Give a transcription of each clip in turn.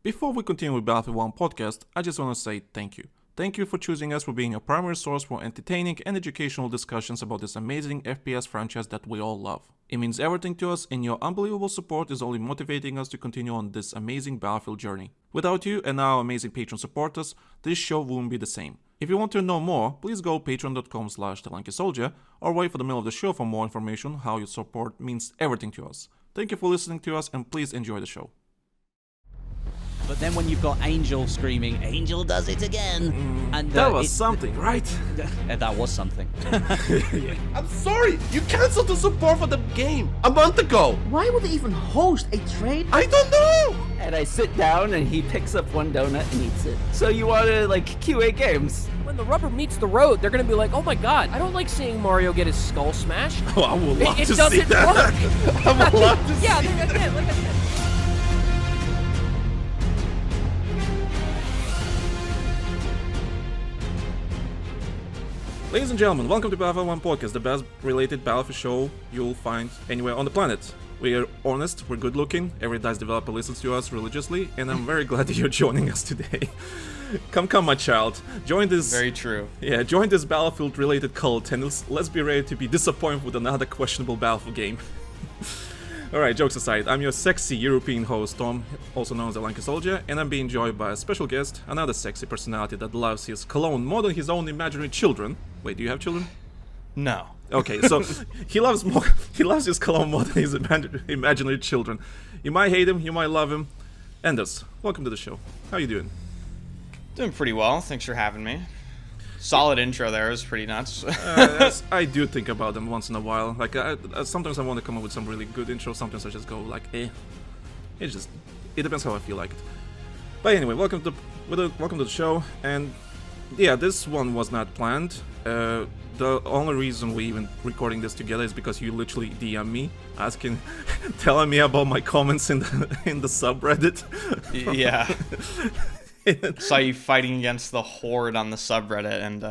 Before we continue with BattlefieldOne podcast, I just want to say thank you. Thank you for choosing us for being a primary source for entertaining and educational discussions about this amazing FPS franchise that we all love. It means everything to us, and your unbelievable support is only motivating us to continue on this amazing Battlefield journey. Without you and our amazing Patreon supporters, this show wouldn't be the same. If you want to know more, please go patreon.com/TheLankySoldier or wait for the middle of the show for more information. How your support means everything to us. Thank you for listening to us, and please enjoy the show. But then when you've got Angel screaming, Angel does it again. And that was something, right? That was something. I'm sorry, you canceled the support for the game a month ago. Why would they even host a trade? I don't know. And I sit down and he picks up one donut and eats it. So you want to QA games? When the rubber meets the road, they're gonna be like, oh my god, I don't like seeing Mario get his skull smashed. Oh, I would love It to doesn't see that. work. I would love to Yeah, see that. again, like I said. Ladies and gentlemen, welcome to BattlefieldOne podcast, the best related Battlefield show you'll find anywhere on the planet. We are honest, we're good looking, every DICE developer listens to us religiously, and I'm very glad that you're joining us today. Come, my child. Join this. Very true. Yeah, join this Battlefield related cult, and let's be ready to be disappointed with another questionable Battlefield game. Alright, jokes aside, I'm your sexy European host, Tom, also known as the Lanky Soldier, and I'm being joined by a special guest, another sexy personality that loves his cologne more than his own imaginary children. Wait, do you have children? No. Okay, so he loves his cologne more than his imaginary children. You might hate him, you might love him. Anders, welcome to the show. How you doing? Doing pretty well. Thanks for having me. Solid intro there. It was pretty nuts. I do think about them once in a while. Like, sometimes I want to come up with some really good intro. Sometimes I just go like, eh. It depends how I feel like it. But anyway, welcome to the show. And yeah, this one was not planned. The only reason we even recording this together is because you literally DM me asking, telling me about my comments in the subreddit. Yeah. Saw you fighting against the horde on the subreddit, and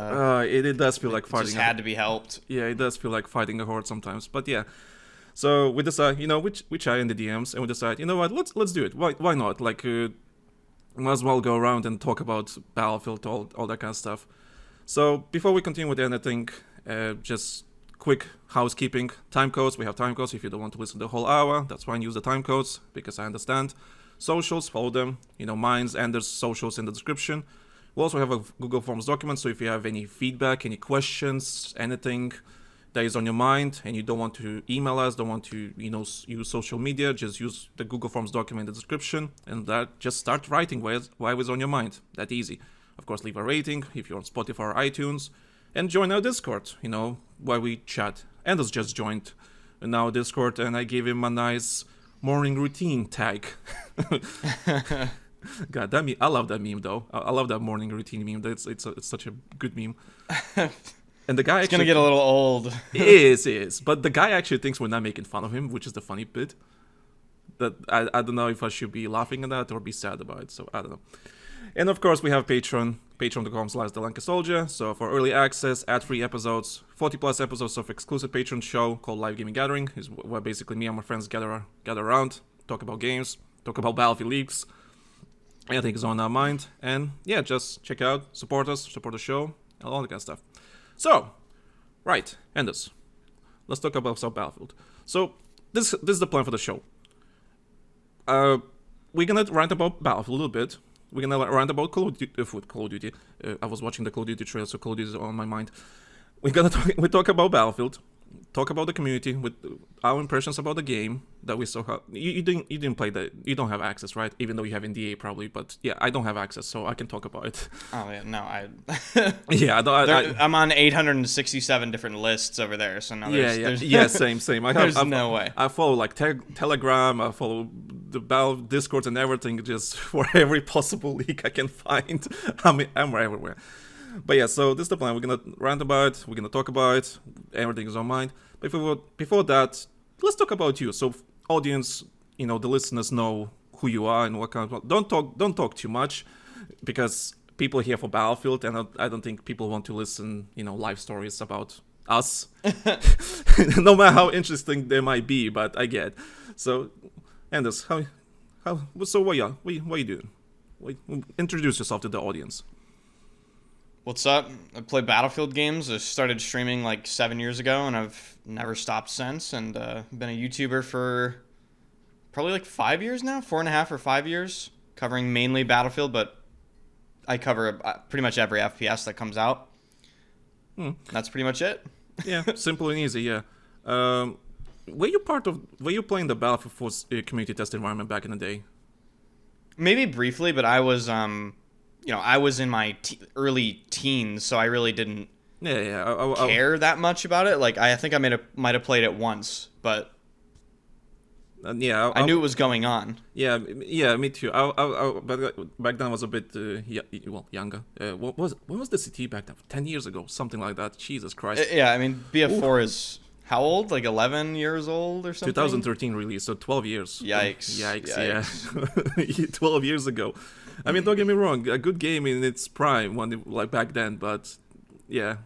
it does feel like fighting. Just had to be helped. Yeah, it does feel like fighting a horde sometimes. But yeah, so we decide, we chat in the DMs, and we decide, you know what, let's do it. Why not? Like, might as well go around and talk about Battlefield, all that kind of stuff. So before we continue with anything, just quick housekeeping. Time codes. We have time codes. If you don't want to listen the whole hour, that's fine. Use the time codes because I understand. Socials, follow them. Mine's and there's socials in the description. We also have a Google Forms document, so if you have any feedback, any questions, anything that is on your mind, and you don't want to email us, don't want to, use social media, just use the Google Forms document in the description, and that just start writing why it's on your mind. That easy. Of course, leave a rating if you're on Spotify or iTunes, and join our Discord, while we chat. Anders just joined our Discord, and I gave him a nice morning routine tag. God, that meme, I love that meme though. I love that morning routine meme. It's such a good meme. And the guy It's gonna get a little old. It is. But the guy actually thinks we're not making fun of him, which is the funny bit. That I don't know if I should be laughing at that or be sad about it. So I don't know. And of course we have Patreon, patreon.com/TheLankySoldier. So for early access, ad-free episodes, 40+ episodes of exclusive Patreon show called Live Gaming Gathering, is where basically me and my friends gather around, talk about games, talk about Battlefield leaks, anything is on our mind. And yeah, just check out, support us, support the show, and all that kind of stuff. So, right, Anders, let's talk about some Battlefield. So this is the plan for the show. We're gonna rant about Battlefield a little bit. We're gonna rant about Call of Duty. I was watching the Call of Duty trailer, so Call of Duty is on my mind. We talk about Battlefield, talk about the community with our impressions about the game that we saw. You didn't play that. You don't have access, right? Even though you have NDA probably, but yeah, I don't have access, so I can talk about it. Oh yeah, no, Yeah, I'm on 867 different lists over there, so no. Same. There's no way. I follow like Telegram. I follow the Battle Discords and everything, just for every possible leak I can find. I'm everywhere. But yeah, so this is the plan. We're gonna rant about it. We're gonna talk about it. Everything is on mind. But before that, let's talk about you. So audience, the listeners know who you are and what kind of. Don't talk too much, because people are here for Battlefield, and I don't think people want to listen, life stories about us. No matter how interesting they might be, but I get. So, Anders, so what are you doing? introduce yourself to the audience. What's up? I play Battlefield games. I started streaming like 7 years ago, and I've never stopped since. And been a YouTuber for probably like 5 years now, 4.5 or 5 years, covering mainly Battlefield, but I cover pretty much every FPS that comes out. That's pretty much it. Yeah, simple and easy. Yeah. Were you playing the Battlefield 4 community test environment back in the day? Maybe briefly, but I was I was in my early teens, so I really didn't care that much about it. Like, I think I might have played it once, but I knew it was going on. Yeah, me too. But back then I was a bit younger. When was the CT back then? 10 years ago, something like that. Jesus Christ. Yeah, I mean, BF4 is how old? Like 11 years old or something? 2013 release, so 12 years. Yikes. Yeah. 12 years ago. I mean, don't get me wrong, a good game in its prime, like back then, but yeah.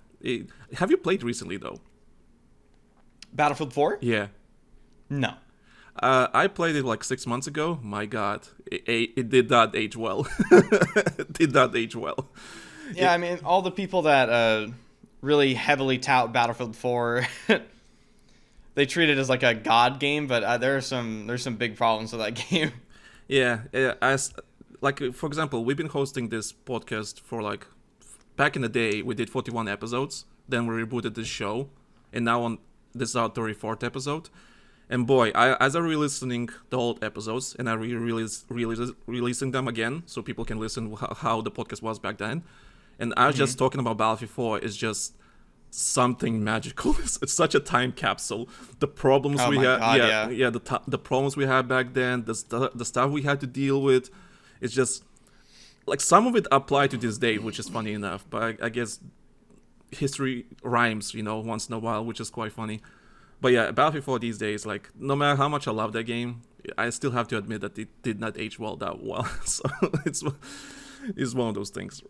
Have you played recently, though? Battlefield 4? Yeah. No. I played it like 6 months ago. My God, it did not age well. It did not age well. Yeah, I mean, all the people that really heavily tout Battlefield 4, they treat it as like a god game, but there's some big problems with that game. Yeah, for example, we've been hosting this podcast for like, back in the day, we did 41 episodes, then we rebooted the show, and now this is our 34th episode. And boy, as I re-listening the old episodes, and I releasing them again, so people can listen how the podcast was back then, and I was just talking about Battlefield 4 is just something magical. It's such a time capsule. The problems we had, the problems we had back then, the stuff we had to deal with, it's just like some of it apply to this day, which is funny enough. But I guess history rhymes, once in a while, which is quite funny. But yeah, Battlefield 4 these days, like, no matter how much I love that game, I still have to admit that it did not age that well. So it's one of those things.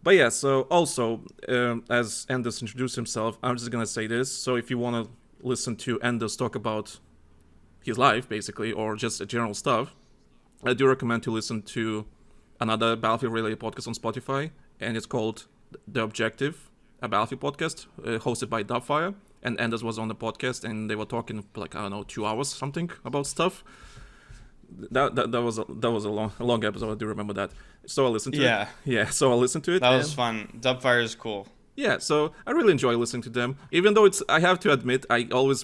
But yeah, so also, as Anders introduced himself, I'm just going to say this. So if you want to listen to Anders talk about his life, basically, or just general stuff, I do recommend to listen to another Battlefield-related podcast on Spotify, and it's called The Objective, a Battlefield podcast, hosted by Dubfire. And Anders was on the podcast, and they were talking like, I don't know, 2 hours something about stuff. That was a long episode. I do remember that. So I listened to it. Yeah. So I listened to it. That was fun. Dubfire is cool. Yeah. So I really enjoy listening to them, even though I have to admit, I always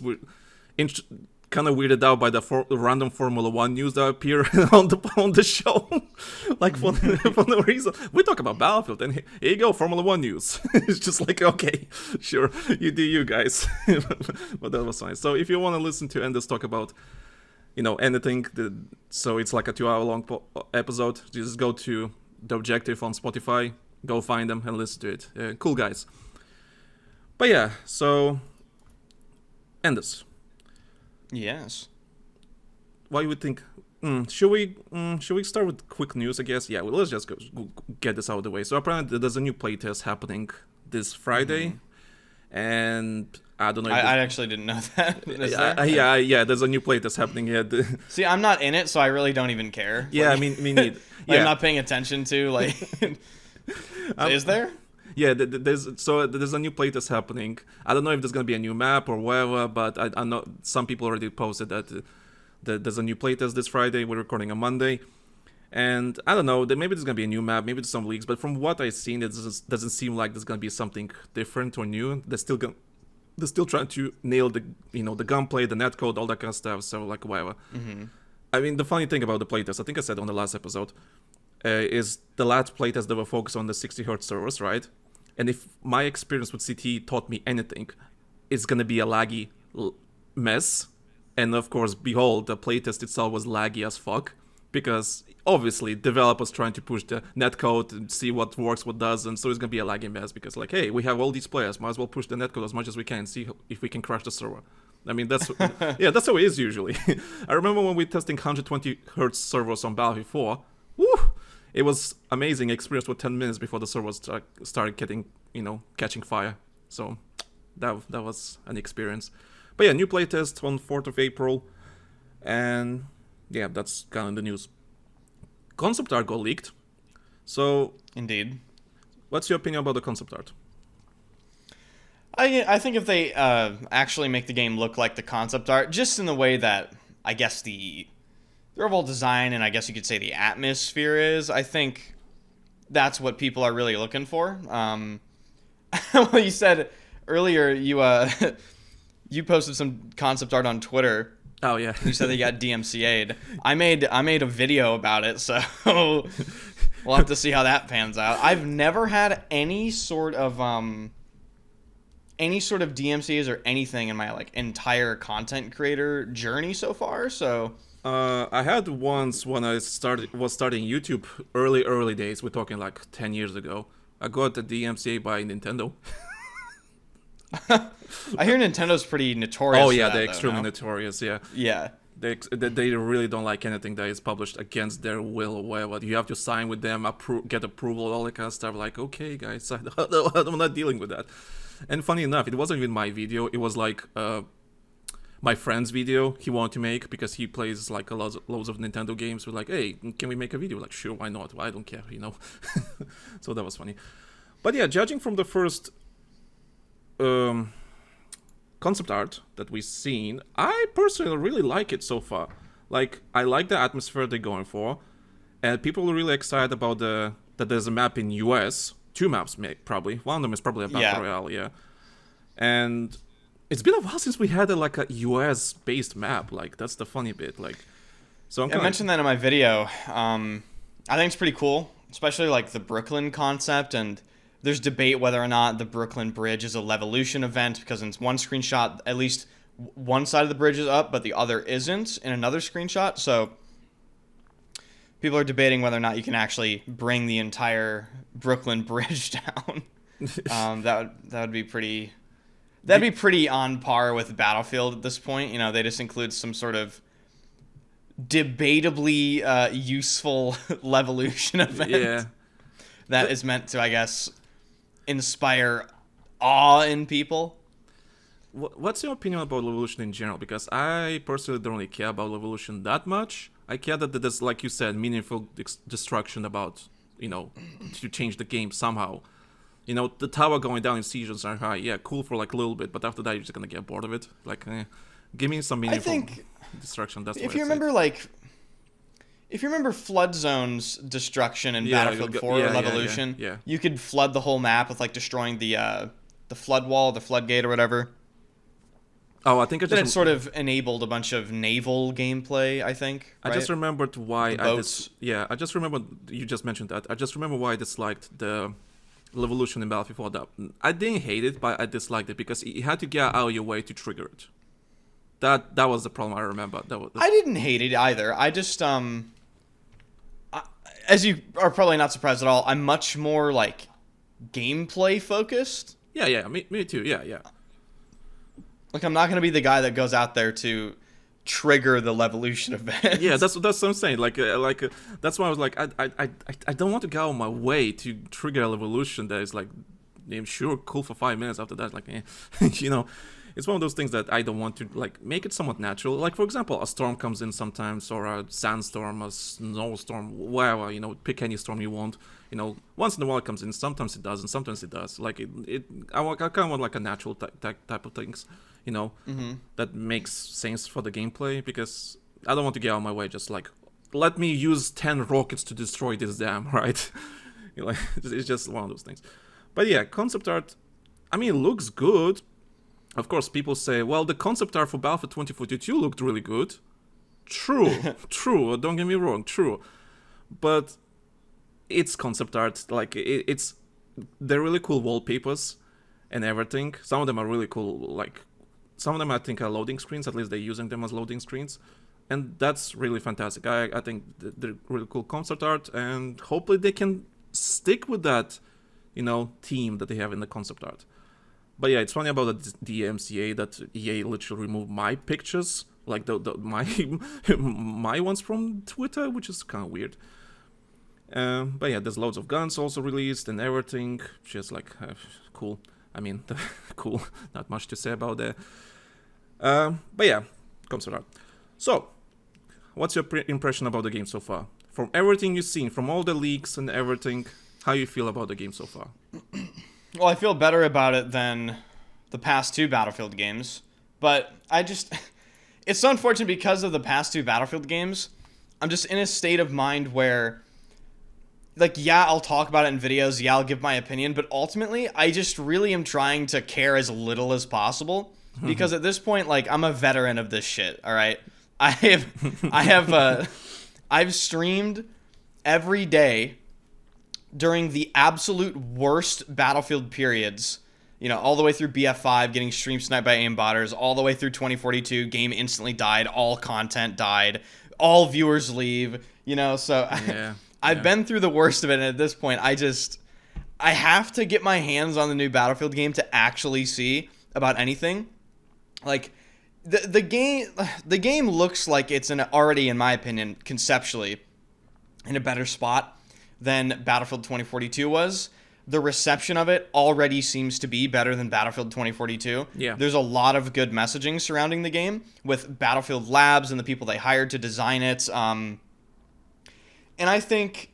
kind of weirded out by the random Formula 1 news that appear on the show. Like, for no reason. We talk about Battlefield, and here you go, Formula 1 news. It's just like, okay, sure, you do you guys. But that was fine. So if you want to listen to Anders talk about, anything, so it's like a 2 hour long episode, just go to The Objective on Spotify, go find them and listen to it. Cool guys. But yeah, so Anders. Yes. What you would think? Should we start with quick news? I guess. Yeah. Well, let's just go get this out of the way. So apparently, there's a new playtest happening this Friday, and I don't know. I actually didn't know that. Yeah. There's a new playtest happening here. See, I'm not in it, so I really don't even care. Yeah, like, me neither. Yeah. I'm not paying attention to like. Is there? Yeah, there's a new playtest happening. I don't know if there's gonna be a new map or whatever, but I know some people already posted that there's a new playtest this Friday. We're recording on Monday, and I don't know. Maybe there's gonna be a new map, maybe there's some leaks, but from what I've seen, it doesn't seem like there's gonna be something different or new. They're still trying to nail the the gunplay, the netcode, all that kind of stuff. So like whatever. I mean, the funny thing about the playtest, I think I said on the last episode, is the last playtest they were focused on the 60 Hz servers, right? And if my experience with CT taught me anything, it's going to be a laggy mess. And of course, behold, the playtest itself was laggy as fuck. Because obviously, developers trying to push the netcode and see what works, what doesn't. So it's going to be a laggy mess. Because like, hey, we have all these players. Might as well push the netcode as much as we can. See if we can crash the server. I mean, that's that's how it is usually. I remember when we were testing 120 Hz servers on Battlefield 4. Woo! It was amazing experience for 10 minutes before the server started getting, catching fire. So that was an experience. But yeah, new playtest on 4th of April. And yeah, that's kind of the news. concept art got leaked. So, Indeed. what's your opinion about the concept art? I think if they actually make the game look like the concept art, just in the way that I guess the overall design and I guess you could say the atmosphere is, I think that's what people are really looking for. Well, you said earlier you posted some concept art on Twitter. Oh yeah. You said they got DMCA'd. I made a video about it, so we'll have to see how that pans out. I've never had any sort of DMCs or anything in my like entire content creator journey so far. So I had once when I was starting YouTube early days. We're talking like 10 years ago. I got a DMCA by Nintendo. I hear Nintendo's pretty notorious. Oh for yeah, that, they're though, extremely no? notorious. Yeah, Yeah. they really don't like anything that is published against their will or whatever. You have to sign with them, get approval, all that kind of stuff. Like, okay, guys, I'm not dealing with that. And funny enough, it wasn't even my video. It was like my friend's video he wanted to make because he plays like loads of Nintendo games. We're like, hey, can we make a video? Like, sure, why not? I don't care, you know. So that was funny. But yeah, judging from the first concept art that we've seen, I personally really like it so far. Like, I like the atmosphere they're going for, and people are really excited about that there's a map in US. 2 maps, probably. One of them is probably a Battle Royale, yeah. And it's been a while since we had a US-based map. Like, that's the funny bit. Like, so I mentioned that in my video. I think it's pretty cool, especially like the Brooklyn concept. And there's debate whether or not the Brooklyn Bridge is a Levolution event because in one screenshot, at least one side of the bridge is up, but the other isn't in another screenshot. So people are debating whether or not you can actually bring the entire Brooklyn Bridge down. That would be pretty. That'd be pretty on par with Battlefield at this point. You know, they just include some sort of debatably useful Levolution event that is meant to, I guess, inspire awe in people. What's your opinion about Levolution in general? Because I personally don't really care about Levolution that much. I care that there's, like you said, meaningful destruction about, you know, to change the game somehow. You know, the tower going down in seasons are high. Yeah, cool for like a little bit, but after that you're just gonna get bored of it. Like, give me some meaningful destruction. That's if you remember Flood Zone's destruction in Battlefield 4 Levolution, you could flood the whole map with like destroying the flood wall, the floodgate, or whatever. Oh, I think it sort of enabled a bunch of naval gameplay, I think. Right? I just remembered why I just remembered you just mentioned that. I just remember why I disliked the Levolution in Battlefield 4. I didn't hate it, but I disliked it because you had to get out of your way to trigger it. That was the problem I remember. I didn't hate it either. I just as you are probably not surprised at all, I'm much more like gameplay focused. Yeah, me too. Yeah. Like, I'm not gonna be the guy that goes out there to trigger the Levolution event. Yeah, that's what I'm saying. Like that's why I was like, I don't want to go out of my way to trigger a Levolution that is like, sure, cool for 5 minutes. After that, like, you know, it's one of those things that I don't want to like make it somewhat natural. Like, for example, a storm comes in sometimes, or a sandstorm, a snowstorm, whatever. You know, pick any storm you want. You know, once in a while it comes in. Sometimes it doesn't. Sometimes it does. Like I kind of want like a natural type of things. You know, that makes sense for the gameplay, because I don't want to get out of my way. Just like, let me use 10 rockets to destroy this dam, right? You know, like, it's just one of those things. But yeah, concept art, I mean, it looks good. Of course, people say, well, the concept art for Battlefield 2042 looked really good. True, true, don't get me wrong, true. But it's concept art, like, they're really cool wallpapers and everything. Some of them are really cool, like, some of them I think are loading screens, at least they're using them as loading screens. And that's really fantastic. I think they're really cool concept art, and hopefully they can stick with that, you know, theme that they have in the concept art. But yeah, it's funny about the DMCA that EA literally removed my pictures, like my ones from Twitter, which is kind of weird. But yeah, there's loads of guns also released and everything, just like cool. I mean, cool. Not much to say about that. But yeah, concept art. So, what's your impression about the game so far? from everything you've seen, from all the leaks and everything, how you feel about the game so far? Well, I feel better about it than the past 2 Battlefield games, but it's so unfortunate because of the past 2 Battlefield games. I'm just in a state of mind where, like, yeah, I'll talk about it in videos, yeah, I'll give my opinion, but ultimately, I just really am trying to care as little as possible, because at this point, like, I'm a veteran of this shit, alright? I've streamed every day during the absolute worst Battlefield periods, you know, all the way through BF5, getting stream sniped by aimbotters, all the way through 2042, game instantly died, all content died, all viewers leave, you know, so I've been through the worst of it, and at this point, I have to get my hands on the new Battlefield game to actually see about anything. Like, the game looks like it's already, in my opinion, conceptually, in a better spot than Battlefield 2042 was. The reception of it already seems to be better than Battlefield 2042. Yeah. There's a lot of good messaging surrounding the game with Battlefield Labs and the people they hired to design it. And I think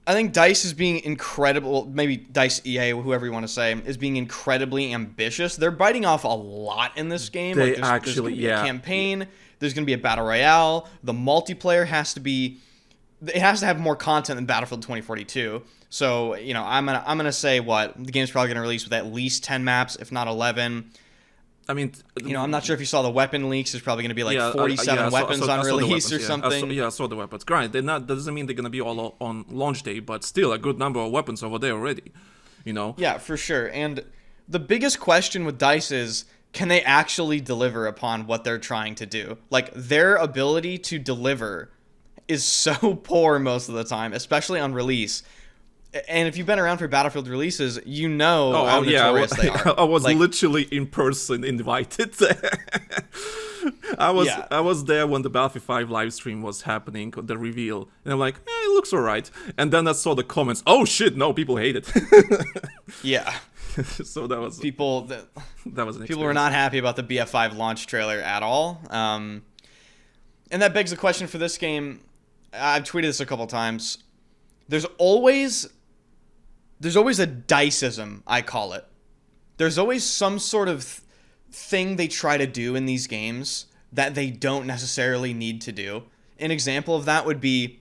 DICE is being incredible, maybe DICE EA, whoever you want to say, is being incredibly ambitious. They're biting off a lot in this game. They there's going to be a campaign, there's going to be a battle royale, the multiplayer has to have more content than Battlefield 2042. So, you know, I'm gonna say the game's probably gonna release with at least 10 maps, if not 11. I mean, you know, I'm not sure if you saw the weapon leaks. There's probably gonna be like 47 weapons on release or something. I saw the weapons. Granted, that doesn't mean they're gonna be all on launch day, but still a good number of weapons over there already. You know. Yeah, for sure. And the biggest question with DICE is, can they actually deliver upon what they're trying to do? Like, their ability to deliver is so poor most of the time, especially on release. And if you've been around for Battlefield releases, you know how notorious they are. I was literally in person invited. I was there when the Battlefield 5 live stream was happening, the reveal, and I'm like, it looks alright. And then I saw the comments. Oh shit, no, people hate it. Yeah. So that was people. That was an people were not happy about the BF5 launch trailer at all. And that begs the question for this game. I've tweeted this a couple times. There's always a diceism, I call it. There's always some sort of thing they try to do in these games that they don't necessarily need to do. An example of that would be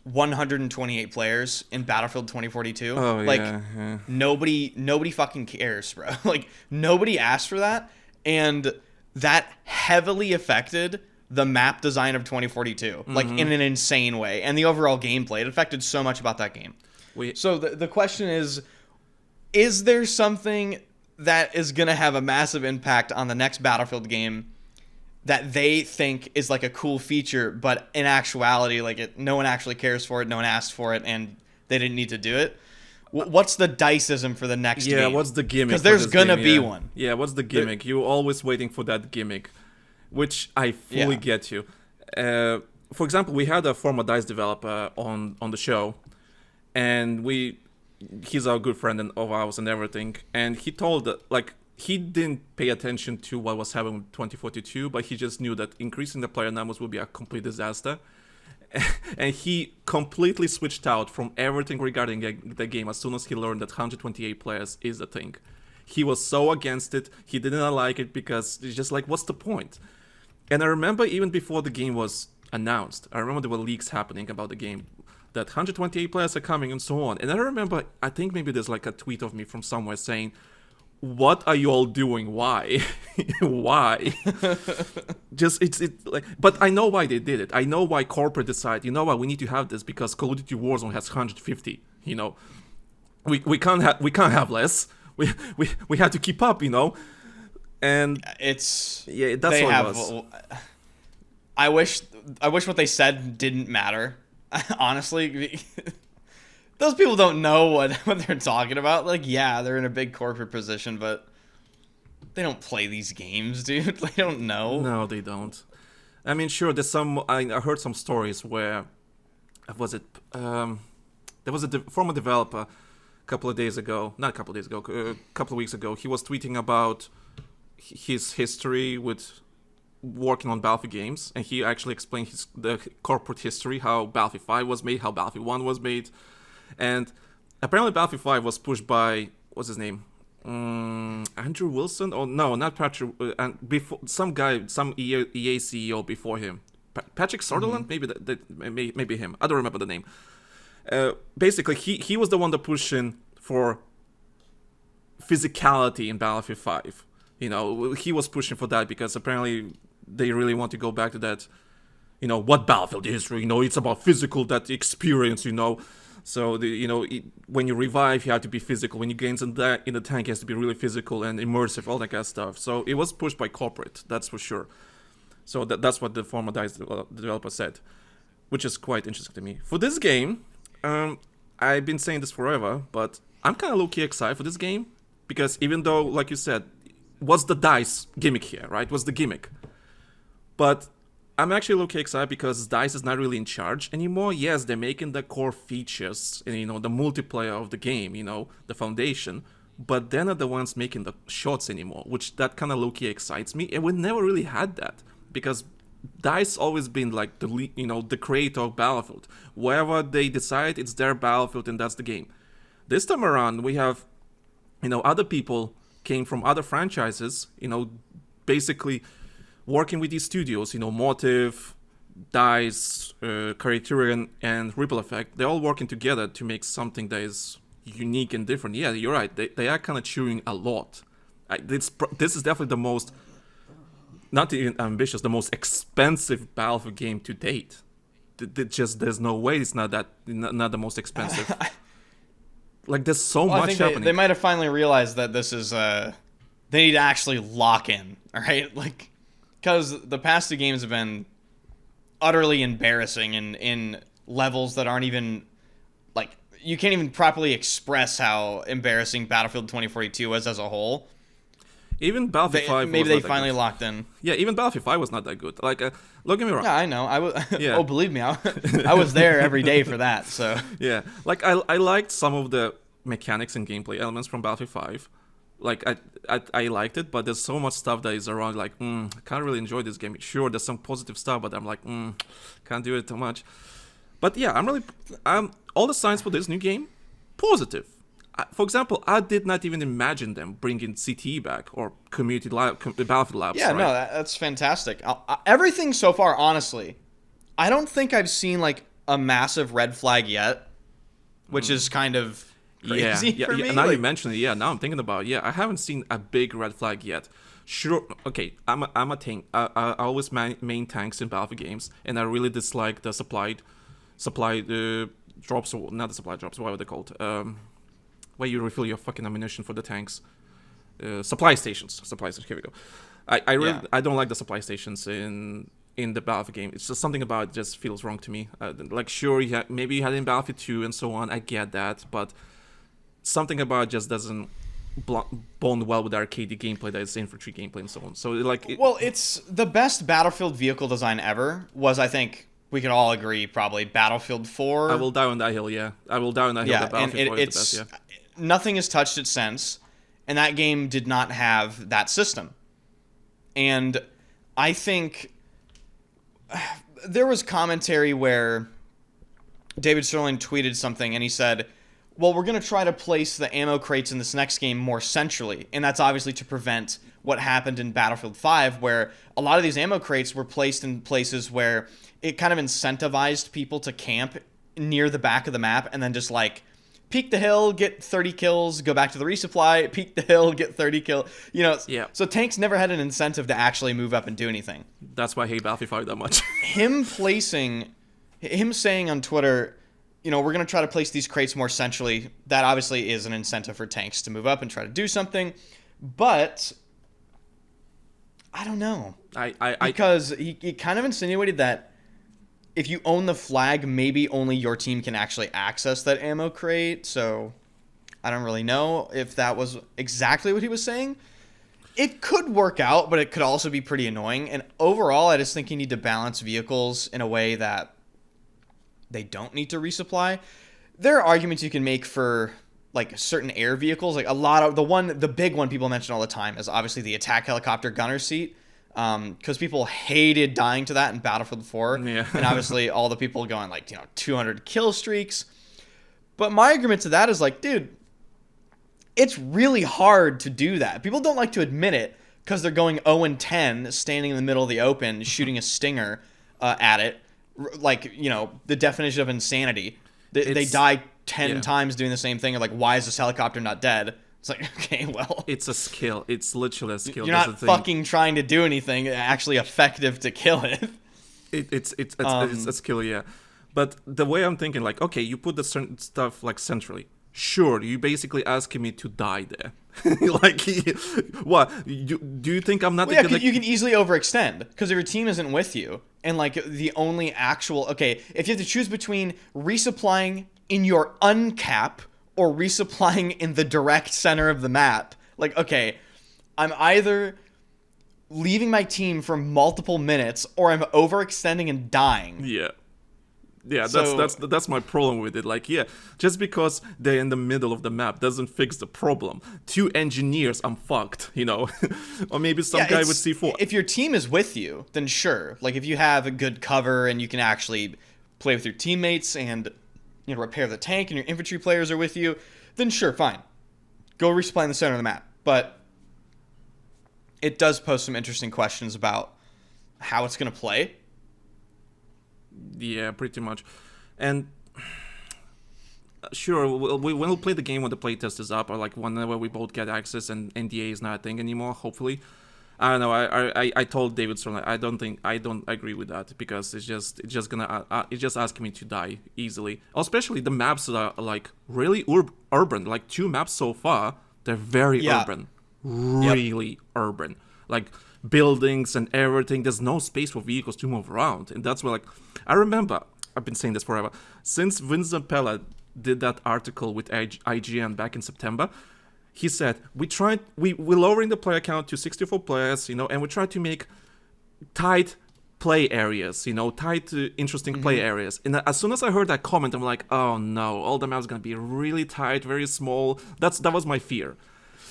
128 players in Battlefield 2042. Oh, like, yeah. nobody fucking cares, bro. Like, nobody asked for that, and that heavily affected the map design of 2042, like, in an insane way, and the overall gameplay. It affected so much about that game. So the question is there something that is going to have a massive impact on the next Battlefield game that they think is like a cool feature, but in actuality, like, no one actually cares for it, no one asked for it, and they didn't need to do it? What's the diceism for the next game? Yeah, what's the gimmick? Because there's going to be one. Yeah, what's the gimmick? You're always waiting for that gimmick, which I fully get you. For example, we had a former DICE developer on the show, and he's our good friend of ours and everything, and he told that, like, he didn't pay attention to what was happening with 2042, but he just knew that increasing the player numbers would be a complete disaster. And he completely switched out from everything regarding the game as soon as he learned that 128 players is a thing. He was so against it, he didn't like it because it's just like, what's the point? And I remember even before the game was announced, I remember there were leaks happening about the game, that 128 players are coming and so on. And I remember, I think maybe there's like a tweet of me from somewhere saying, what are you all doing? Why? Why? Just, it's like, but I know why they did it. I know why corporate decided, you know what, we need to have this because Call of Duty Warzone has 150, you know. We can't have less. We have to keep up, you know. And that's what it was. I wish what they said didn't matter. Honestly, those people don't know what they're talking about. Like, yeah, they're in a big corporate position, but they don't play these games, dude. They don't know. No, they don't. I mean, sure, there's some. I heard some stories where there was a former developer a couple of weeks ago. He was tweeting about his history with working on Battlefield games, and he actually explained the corporate history, how Battlefield 5 was made, how Battlefield 1 was made, and apparently Battlefield 5 was pushed by, what's his name? Andrew Wilson? Oh no, not Patrick. And before some guy, some EA CEO before him, Patrick Sutherland, maybe him. I don't remember the name. Basically, he was the one that pushing for physicality in Battlefield 5. He was pushing for that because apparently they really want to go back to that. What Battlefield is. It's about physical, that experience. So when you revive, you have to be physical. When you get in the tank, it has to be really physical and immersive, all that kind of stuff. So it was pushed by corporate, that's for sure. So that's what the former DICE developer said, which is quite interesting to me. For this game, I've been saying this forever, but I'm kind of low-key excited for this game because even though, like you said, what's the DICE gimmick here, right? What's the gimmick? But I'm actually low-key excited because DICE is not really in charge anymore. Yes, they're making the core features and, the multiplayer of the game, the foundation, but they're not the ones making the shots anymore, which that kind of low-key excites me. And we never really had that because DICE always been like the creator of Battlefield. Wherever they decide, it's their Battlefield and that's the game. This time around, we have, other people came from other franchises, basically working with these studios, Motive, DICE, Criterion, and Ripple Effect. They're all working together to make something that is unique and different. Yeah, you're right. They are kind of chewing a lot. This is definitely the most, not even ambitious, the most expensive Battlefield game to date. There's no way it's not the most expensive. Like there's so much I think happening. They might have finally realized that this is they need to actually lock in. All right, because the past two games have been utterly embarrassing in levels that aren't even, you can't even properly express how embarrassing Battlefield 2042 was as a whole. Even Battlefield 5 maybe was they not that finally good. locked in. Yeah, even Battlefield 5 was not that good. Don't get me wrong. Yeah, I know. I was. Yeah. Oh, believe me, I was there every day for that. So Yeah, I liked some of the mechanics and gameplay elements from Battlefield 5. I liked it, but there's so much stuff that is around. I can't really enjoy this game. Sure, there's some positive stuff, but I'm can't do it too much. But yeah, I'm all the signs for this new game positive. For example, I did not even imagine them bringing CTE back or community Battlefield Labs. yeah, right? no, that's fantastic. Everything so far, honestly, I don't think I've seen a massive red flag yet, which is kind of crazy for me. Now you mention it, now I'm thinking about it. I haven't seen a big red flag yet. Sure, okay, I'm a tank. I always main tanks in Battlefield games, and I really dislike the supply drops, or not the supply drops, what are they called? Where you refill your fucking ammunition for the tanks. Supply stations, here we go. I don't like the supply stations in the Battlefield game. It's just something about it just feels wrong to me. Sure, maybe you had it in Battlefield 2 and so on, I get that, but something about it just doesn't bond well with the arcade gameplay that is infantry gameplay and so on. So well, it's the best Battlefield vehicle design ever was, I think we can all agree, probably Battlefield 4. I will die on that hill, yeah. I will die on that hill. Yeah, that Battlefield 4 is the best, nothing has touched it since, and that game did not have that system. And I think there was commentary where David Sterling tweeted something, and he said, well, we're going to try to place the ammo crates in this next game more centrally, and that's obviously to prevent what happened in Battlefield 5, where a lot of these ammo crates were placed in places where it kind of incentivized people to camp near the back of the map and then just peek the hill, get 30 kills, go back to the resupply, peek the hill, get 30 kills. So tanks never had an incentive to actually move up and do anything. That's why I hate Battlefield 5 that much. Him saying on Twitter, we're going to try to place these crates more centrally, that obviously is an incentive for tanks to move up and try to do something. But I don't know. Because he kind of insinuated that if you own the flag, maybe only your team can actually access that ammo crate. So I don't really know if that was exactly what he was saying. It could work out, but it could also be pretty annoying. And overall, I just think you need to balance vehicles in a way that they don't need to resupply. There are arguments you can make for certain air vehicles. A lot of the big one people mention all the time is obviously the attack helicopter gunner seat. because people hated dying to that in Battlefield 4. Yeah. And obviously all the people going like, 200 kill streaks. But my argument to that is like, dude, it's really hard to do that. People don't like to admit it because they're going 0-10, standing in the middle of the open, shooting a stinger at it. Like, the definition of insanity. They die 10 times doing the same thing. And like, why is this helicopter not dead? It's like, okay, well, it's a skill. It's literally a skill. You're not fucking trying to do anything actually effective to kill it. It's a skill, yeah. But the way I'm thinking, like, okay, you put the certain stuff like centrally. Sure, you basically asking me to die there. Like, what? Do you think I'm not? Well, yeah, you can easily overextend because if your team isn't with you, and like the only actual if you have to choose between resupplying in your uncap or resupplying in the direct center of the map, like, okay, I'm either leaving my team for multiple minutes or I'm overextending and dying. Yeah, that's my problem with it. Like, yeah, just because they're in the middle of the map doesn't fix the problem. 2 engineers, I'm fucked, or maybe some guy with C4. If your team is with you, then sure. Like, if you have a good cover and you can actually play with your teammates and repair the tank and your infantry players are with you, then sure, fine. Go resupply in the center of the map. But it does pose some interesting questions about how it's going to play. Yeah, pretty much. And sure, we'll play the game when the playtest is up, or like whenever we both get access and NDA is not a thing anymore, hopefully. I don't know. I told David Stern, I don't agree with that, because it's just asking me to die easily. Especially the maps that are like really urban. Like 2 maps so far, they're very urban, really urban. Like buildings and everything. There's no space for vehicles to move around, and that's where, like, I remember, I've been saying this forever, since Vincent Pella did that article with IGN back in September. He said, we're lowering the player count to 64 players, and we try to make tight play areas, tight, interesting play areas. And as soon as I heard that comment, I'm like, oh no, all the maps are gonna be really tight, very small. That was my fear.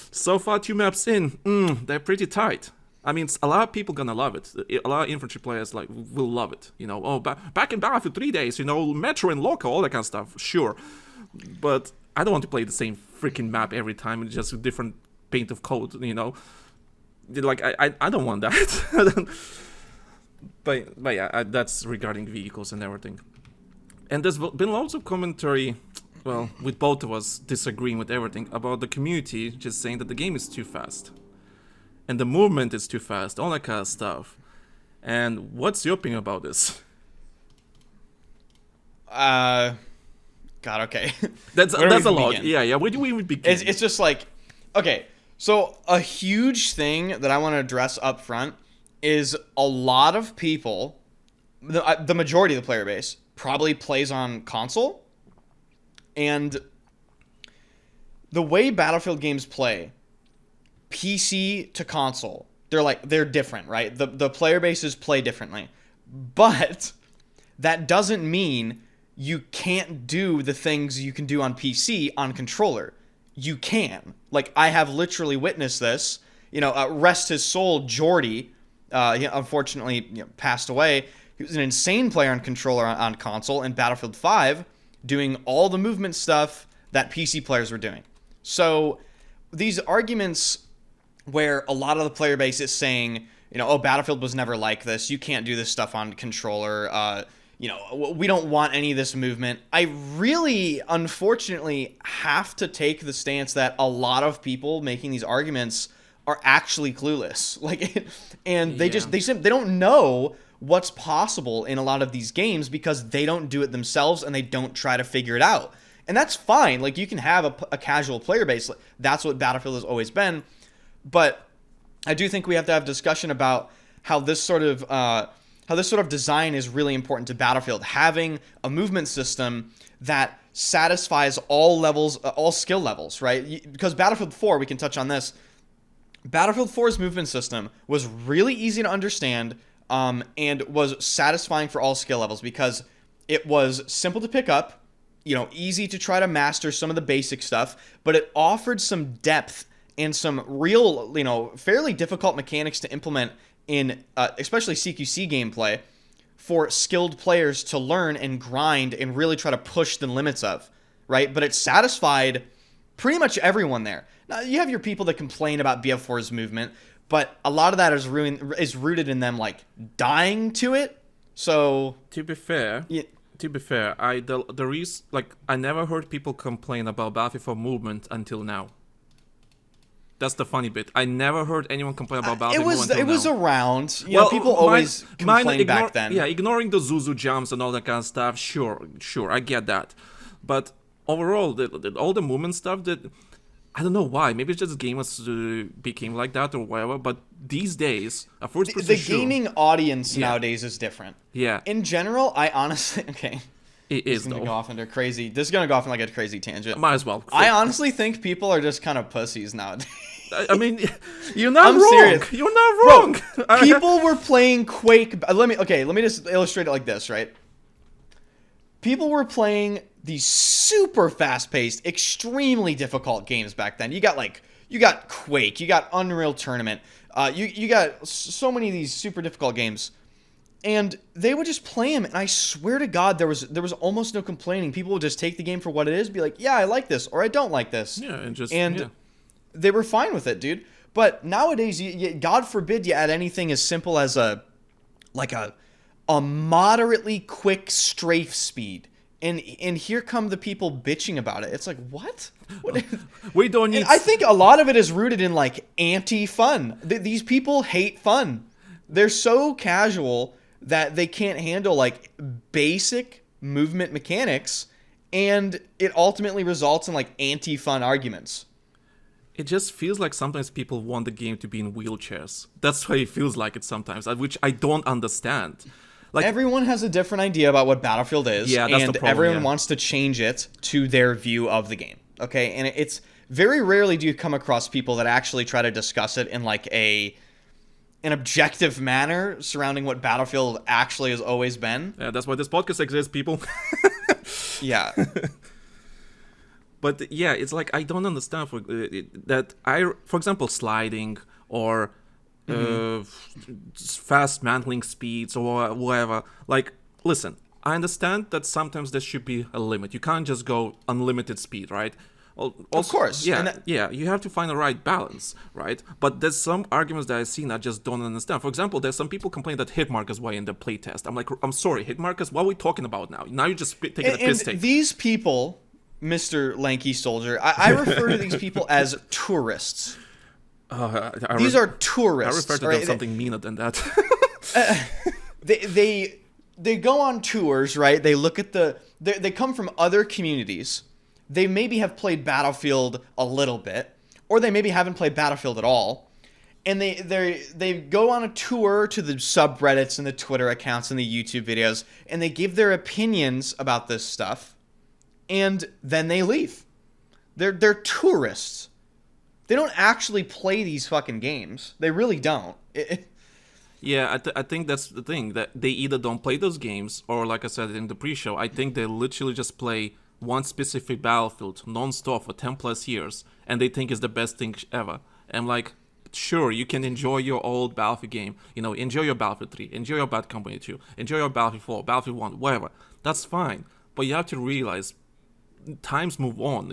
So far, 2 maps in, they're pretty tight. I mean, a lot of people gonna love it. A lot of infantry players will love it. Back in Battlefield 3 days, Metro and Local, all that kind of stuff. Sure, but I don't want to play the same freaking map every time, just with different paint of code. Like I don't want that. but yeah, that's regarding vehicles and everything. And there's been lots of commentary. Well, with both of us disagreeing with everything about the community, just saying that the game is too fast. And the movement is too fast, all that kind of stuff. And what's your opinion about this? God, okay. That's a lot. Yeah. Where do we even begin? It's just like, okay, so a huge thing that I want to address up front is a lot of people, the majority of the player base, probably plays on console. And the way Battlefield games play, PC to console, they're different, right? The player bases play differently. But that doesn't mean you can't do the things you can do on PC on controller. You can. Like, I have literally witnessed this. Rest his soul, Jordy, he unfortunately passed away. He was an insane player on controller on console in Battlefield 5, doing all the movement stuff that PC players were doing. So these arguments where a lot of the player base is saying, Battlefield was never like this. You can't do this stuff on controller. We don't want any of this movement. I really, unfortunately, have to take the stance that a lot of people making these arguments are actually clueless. They don't know what's possible in a lot of these games because they don't do it themselves and they don't try to figure it out. And that's fine. Like, you can have a casual player base. That's what Battlefield has always been. But I do think we have to have a discussion about how this sort of design is really important to Battlefield. Having a movement system that satisfies all levels, all skill levels, right? Because Battlefield 4, we can touch on this. Battlefield 4's movement system was really easy to understand and was satisfying for all skill levels because it was simple to pick up, easy to try to master some of the basic stuff, but it offered some depth and some real, fairly difficult mechanics to implement in especially CQC gameplay for skilled players to learn and grind and really try to push the limits of, right? But it satisfied pretty much everyone there. Now, you have your people that complain about BF4's movement, but a lot of that is rooted in them, like, dying to it. So... To be fair, I never heard people complain about Battlefield 4 movement until now. That's the funny bit. I never heard anyone complain about Battlefield 4 until now. It was around. You know, people always complained back then. Yeah, ignoring the Zuzu jumps and all that kind of stuff, sure, I get that. But overall, all the movement stuff that... I don't know why. Maybe it's just gamers became like that or whatever. But these days, a first-person the gaming audience nowadays is different. Yeah. In general, I honestly... Okay. It is, though. This is going to go off in like a crazy tangent. Might as well. I honestly think people are just kind of pussies nowadays. I mean, you're not wrong. Serious. You're not wrong. Bro, people were playing Quake... Let me just illustrate it like this, right? People were playing these super fast-paced, extremely difficult games back then. You got Quake, you got Unreal Tournament, you got so many of these super difficult games, and they would just play them. And I swear to God, there was almost no complaining. People would just take the game for what it is, be like, yeah, I like this, or I don't like this. Yeah, and they were fine with it, dude. But nowadays, God forbid you add anything as simple as a moderately quick strafe speed. And here come the people bitching about it. It's like, what? We don't need... I think a lot of it is rooted in, like, anti-fun. These people hate fun. They're so casual that they can't handle, like, basic movement mechanics, and it ultimately results in, like, anti-fun arguments. It just feels like sometimes people want the game to be in wheelchairs. That's why it feels like it sometimes, which I don't understand. Like, everyone has a different idea about what Battlefield is, yeah, that's and the problem, everyone wants to change it to their view of the game. Okay, and it's very rarely do you come across people that actually try to discuss it in like an objective manner surrounding what Battlefield actually has always been. Yeah, that's why this podcast exists, people. Yeah. But yeah, it's like I don't understand for example, sliding or fast mantling speeds or whatever. Like, listen, I understand that sometimes there should be a limit. You can't just go unlimited speed, right? Also, of course. Yeah, you have to find the right balance, right? But there's some arguments that I've seen I just don't understand. For example, there's some people complain that hit markers were in the playtest. I'm like, I'm sorry, hit markers? What are we talking about now? Now you're just taking a piss take. These people, Mr. Lanky Soldier, I refer to these people as tourists. These are tourists. I refer to them something meaner than that. They go on tours, right? They look at they come from other communities. They maybe have played Battlefield a little bit, or they maybe haven't played Battlefield at all. And they go on a tour to the subreddits and the Twitter accounts and the YouTube videos, and they give their opinions about this stuff, and then they leave. They're tourists. They don't actually play these fucking games. They really don't. Yeah, I think that's the thing, that they either don't play those games, or like I said in the pre-show, I think they literally just play one specific Battlefield non-stop for 10 plus years, and they think it's the best thing ever. And like, sure, you can enjoy your old Battlefield game, enjoy your Battlefield 3, enjoy your Bad Company 2, enjoy your Battlefield 4, Battlefield 1, whatever. That's fine. But you have to realize, times move on,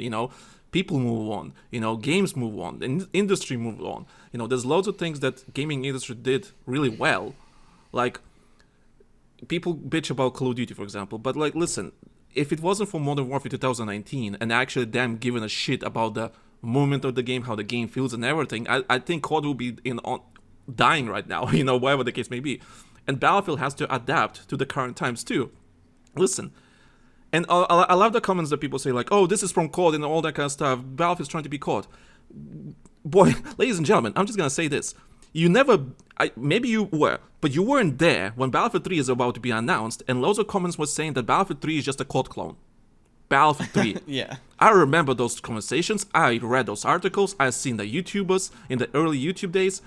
people move on, games move on, the industry moves on. There's loads of things that gaming industry did really well. Like, people bitch about Call of Duty, for example, but like, listen, if it wasn't for Modern Warfare 2019 and actually them giving a shit about the movement of the game, how the game feels and everything, I think COD will be dying right now, whatever the case may be. And Battlefield has to adapt to the current times too. Listen, and I love the comments that people say like, oh, this is from COD and all that kind of stuff. Battlefield's trying to be COD. Boy, ladies and gentlemen, I'm just going to say this. Maybe you were, but you weren't there when Battlefield 3 is about to be announced, and loads of comments were saying that Battlefield 3 is just a COD clone. Battlefield 3. Yeah. I remember those conversations. I read those articles. I've seen the YouTubers in the early YouTube days.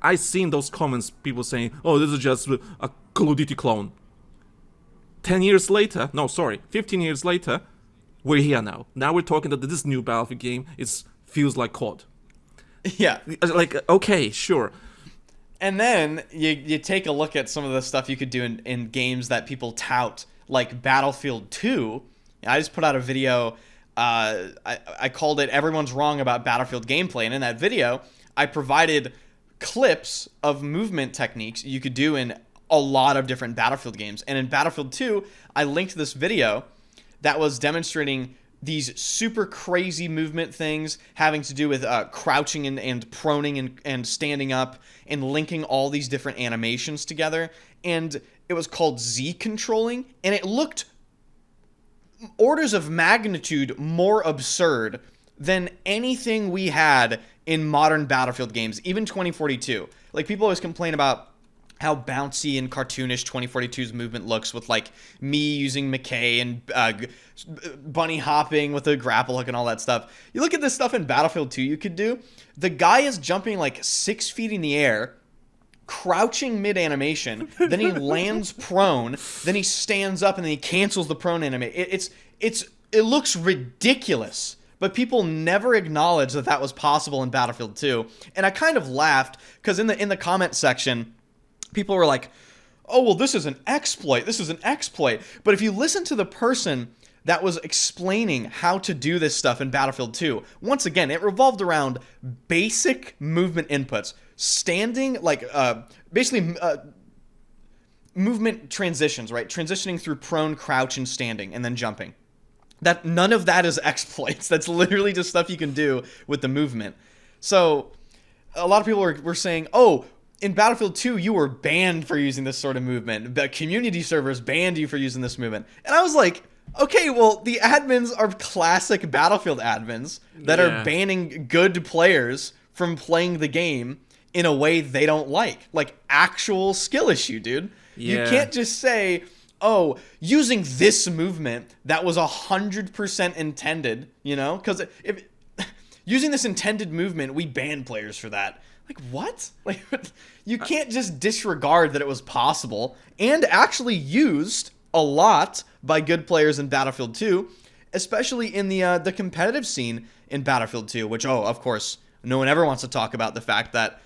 I've seen those comments, people saying, oh, this is just a Call of Duty clone. 15 years later, we're here now. Now we're talking that this new Battlefield game feels like COD. Yeah. Like, okay, sure. And then you take a look at some of the stuff you could do in games that people tout, like Battlefield 2. I just put out a video. I called it "Everyone's Wrong About Battlefield Gameplay," and in that video, I provided clips of movement techniques you could do in a lot of different Battlefield games. And in Battlefield 2, I linked this video that was demonstrating these super crazy movement things having to do with crouching and proning and standing up and linking all these different animations together. And it was called Z controlling, and it looked orders of magnitude more absurd than anything we had in modern Battlefield games, even 2042. Like, people always complain about how bouncy and cartoonish 2042's movement looks with, like, me using McKay and bunny hopping with a grapple hook and all that stuff. You look at this stuff in Battlefield 2 you could do. The guy is jumping like 6 feet in the air, crouching mid-animation, then he lands prone, then he stands up, and then he cancels the prone animation. It looks ridiculous, but people never acknowledge that was possible in Battlefield 2. And I kind of laughed, because in the comment section, people were like, oh, well, this is an exploit. This is an exploit. But if you listen to the person that was explaining how to do this stuff in Battlefield 2, once again, it revolved around basic movement inputs. Standing, like, basically movement transitions, right? Transitioning through prone, crouch, and standing, and then jumping. That none of that is exploits. That's literally just stuff you can do with the movement. So a lot of people were saying, oh, in Battlefield 2, you were banned for using this sort of movement. The community servers banned you for using this movement. And I was like, okay, well, the admins are classic Battlefield admins that are banning good players from playing the game in a way they don't like. Like, actual skill issue, dude. You can't just say, oh, using this movement that was 100% intended, you know? Because if using this intended movement, we ban players for that. Like, what? Like, you can't just disregard that it was possible and actually used a lot by good players in Battlefield 2, especially in the competitive scene in Battlefield 2, which, oh, of course, no one ever wants to talk about the fact that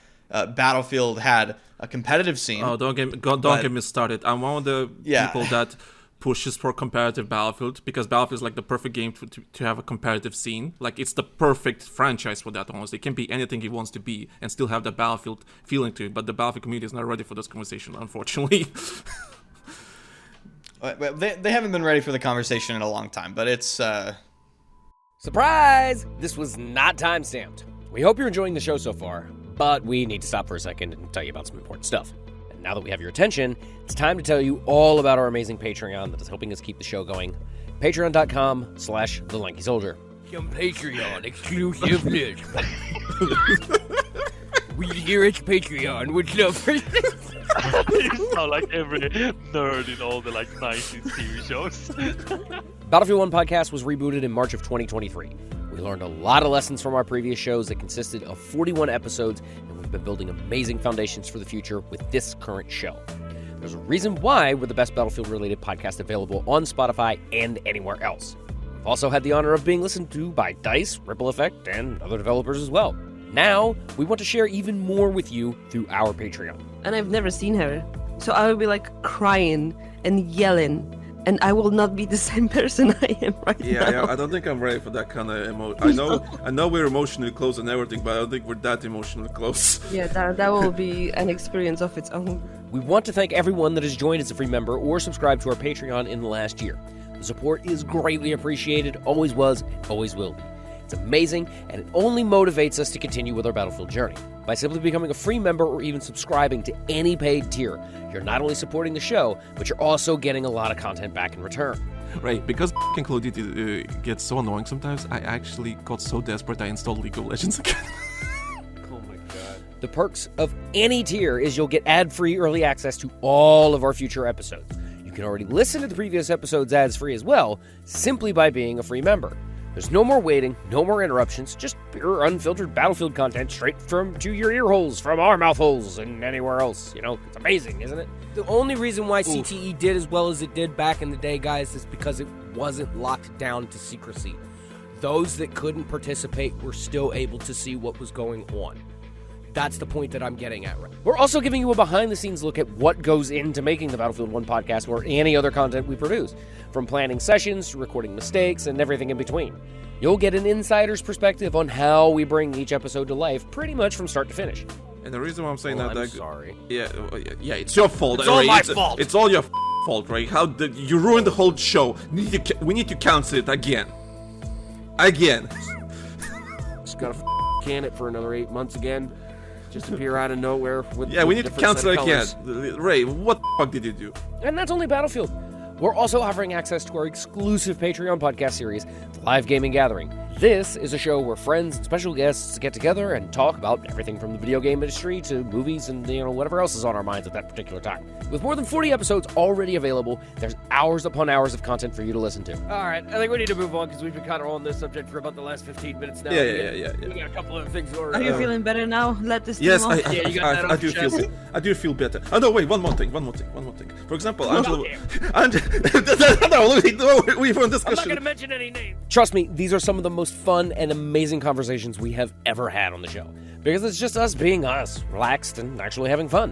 Battlefield had a competitive scene. Oh, don't get me started. I'm one of the people that pushes for competitive Battlefield, because Battlefield is like the perfect game to have a competitive scene. Like, it's the perfect franchise for that, honestly. It can be anything it wants to be and still have that Battlefield feeling to it, but the Battlefield community is not ready for this conversation, unfortunately. They haven't been ready for the conversation in a long time, but it's... Surprise! This was not time-stamped. We hope you're enjoying the show so far, but we need to stop for a second and tell you about some important stuff. And now that we have your attention, it's time to tell you all about our amazing Patreon that is helping us keep the show going. Patreon.com/TheLankySoldier. Some Patreon exclusiveness. We here at Patreon would love for You sound like every nerd in all the 90s TV shows. Battlefield 1 podcast was rebooted in March of 2023. We learned a lot of lessons from our previous shows that consisted of 41 episodes, and we've been building amazing foundations for the future with this current show. There's a reason why we're the best Battlefield-related podcast available on Spotify and anywhere else. We've also had the honor of being listened to by DICE, Ripple Effect, and other developers as well. Now, we want to share even more with you through our Patreon. And I've never seen her, so I will be like crying and yelling. And I will not be the same person I am right now. Yeah, I don't think I'm ready for that kind of emotion. I know we're emotionally close and everything, but I don't think we're that emotionally close. Yeah, that will be an experience of its own. We want to thank everyone that has joined as a free member or subscribed to our Patreon in the last year. The support is greatly appreciated, always was, always will be. It's amazing, and it only motivates us to continue with our Battlefield journey. By simply becoming a free member or even subscribing to any paid tier, you're not only supporting the show, but you're also getting a lot of content back in return. Right, because Call of Duty gets so annoying sometimes, I actually got so desperate I installed League of Legends again. Oh my god. The perks of any tier is you'll get ad-free early access to all of our future episodes. You can already listen to the previous episodes ads-free as well, simply by being a free member. There's no more waiting, no more interruptions, just pure unfiltered Battlefield content straight to your ear holes, from our mouth holes, and anywhere else. You know, it's amazing, isn't it? The only reason why CTE did as well as it did back in the day, guys, is because it wasn't locked down to secrecy. Those that couldn't participate were still able to see what was going on. That's the point that I'm getting at. Right? We're also giving you a behind-the-scenes look at what goes into making the Battlefield 1 podcast or any other content we produce, from planning sessions to recording mistakes and everything in between. You'll get an insider's perspective on how we bring each episode to life pretty much from start to finish. And the reason why I'm saying I'm sorry. Yeah, yeah, it's your fault. It's all my fault. It's all your fault, Ray. How did you ruin the whole show? We need to cancel it again. Again. Just gotta can it for another 8 months again. Just appear out of nowhere with we need to cancel it again. colors. Ray, what the fuck did you do? And that's only Battlefield. We're also offering access to our exclusive Patreon podcast series, The Live Gaming Gathering. This is a show where friends and special guests get together and talk about everything from the video game industry to movies and whatever else is on our minds at that particular time. With more than 40 episodes already available, there's hours upon hours of content for you to listen to. All right, I think we need to move on because we've been kind of on this subject for about the last 15 minutes now. Yeah. We got a couple of things. Are you feeling better now? Let this Yes, team off. I do feel better. Oh no, wait, one more thing. For example, Angelo, we were in discussion. I'm not gonna mention any names. Trust me, these are some of the most fun and amazing conversations we have ever had on the show. Because it's just us being us, relaxed and actually having fun.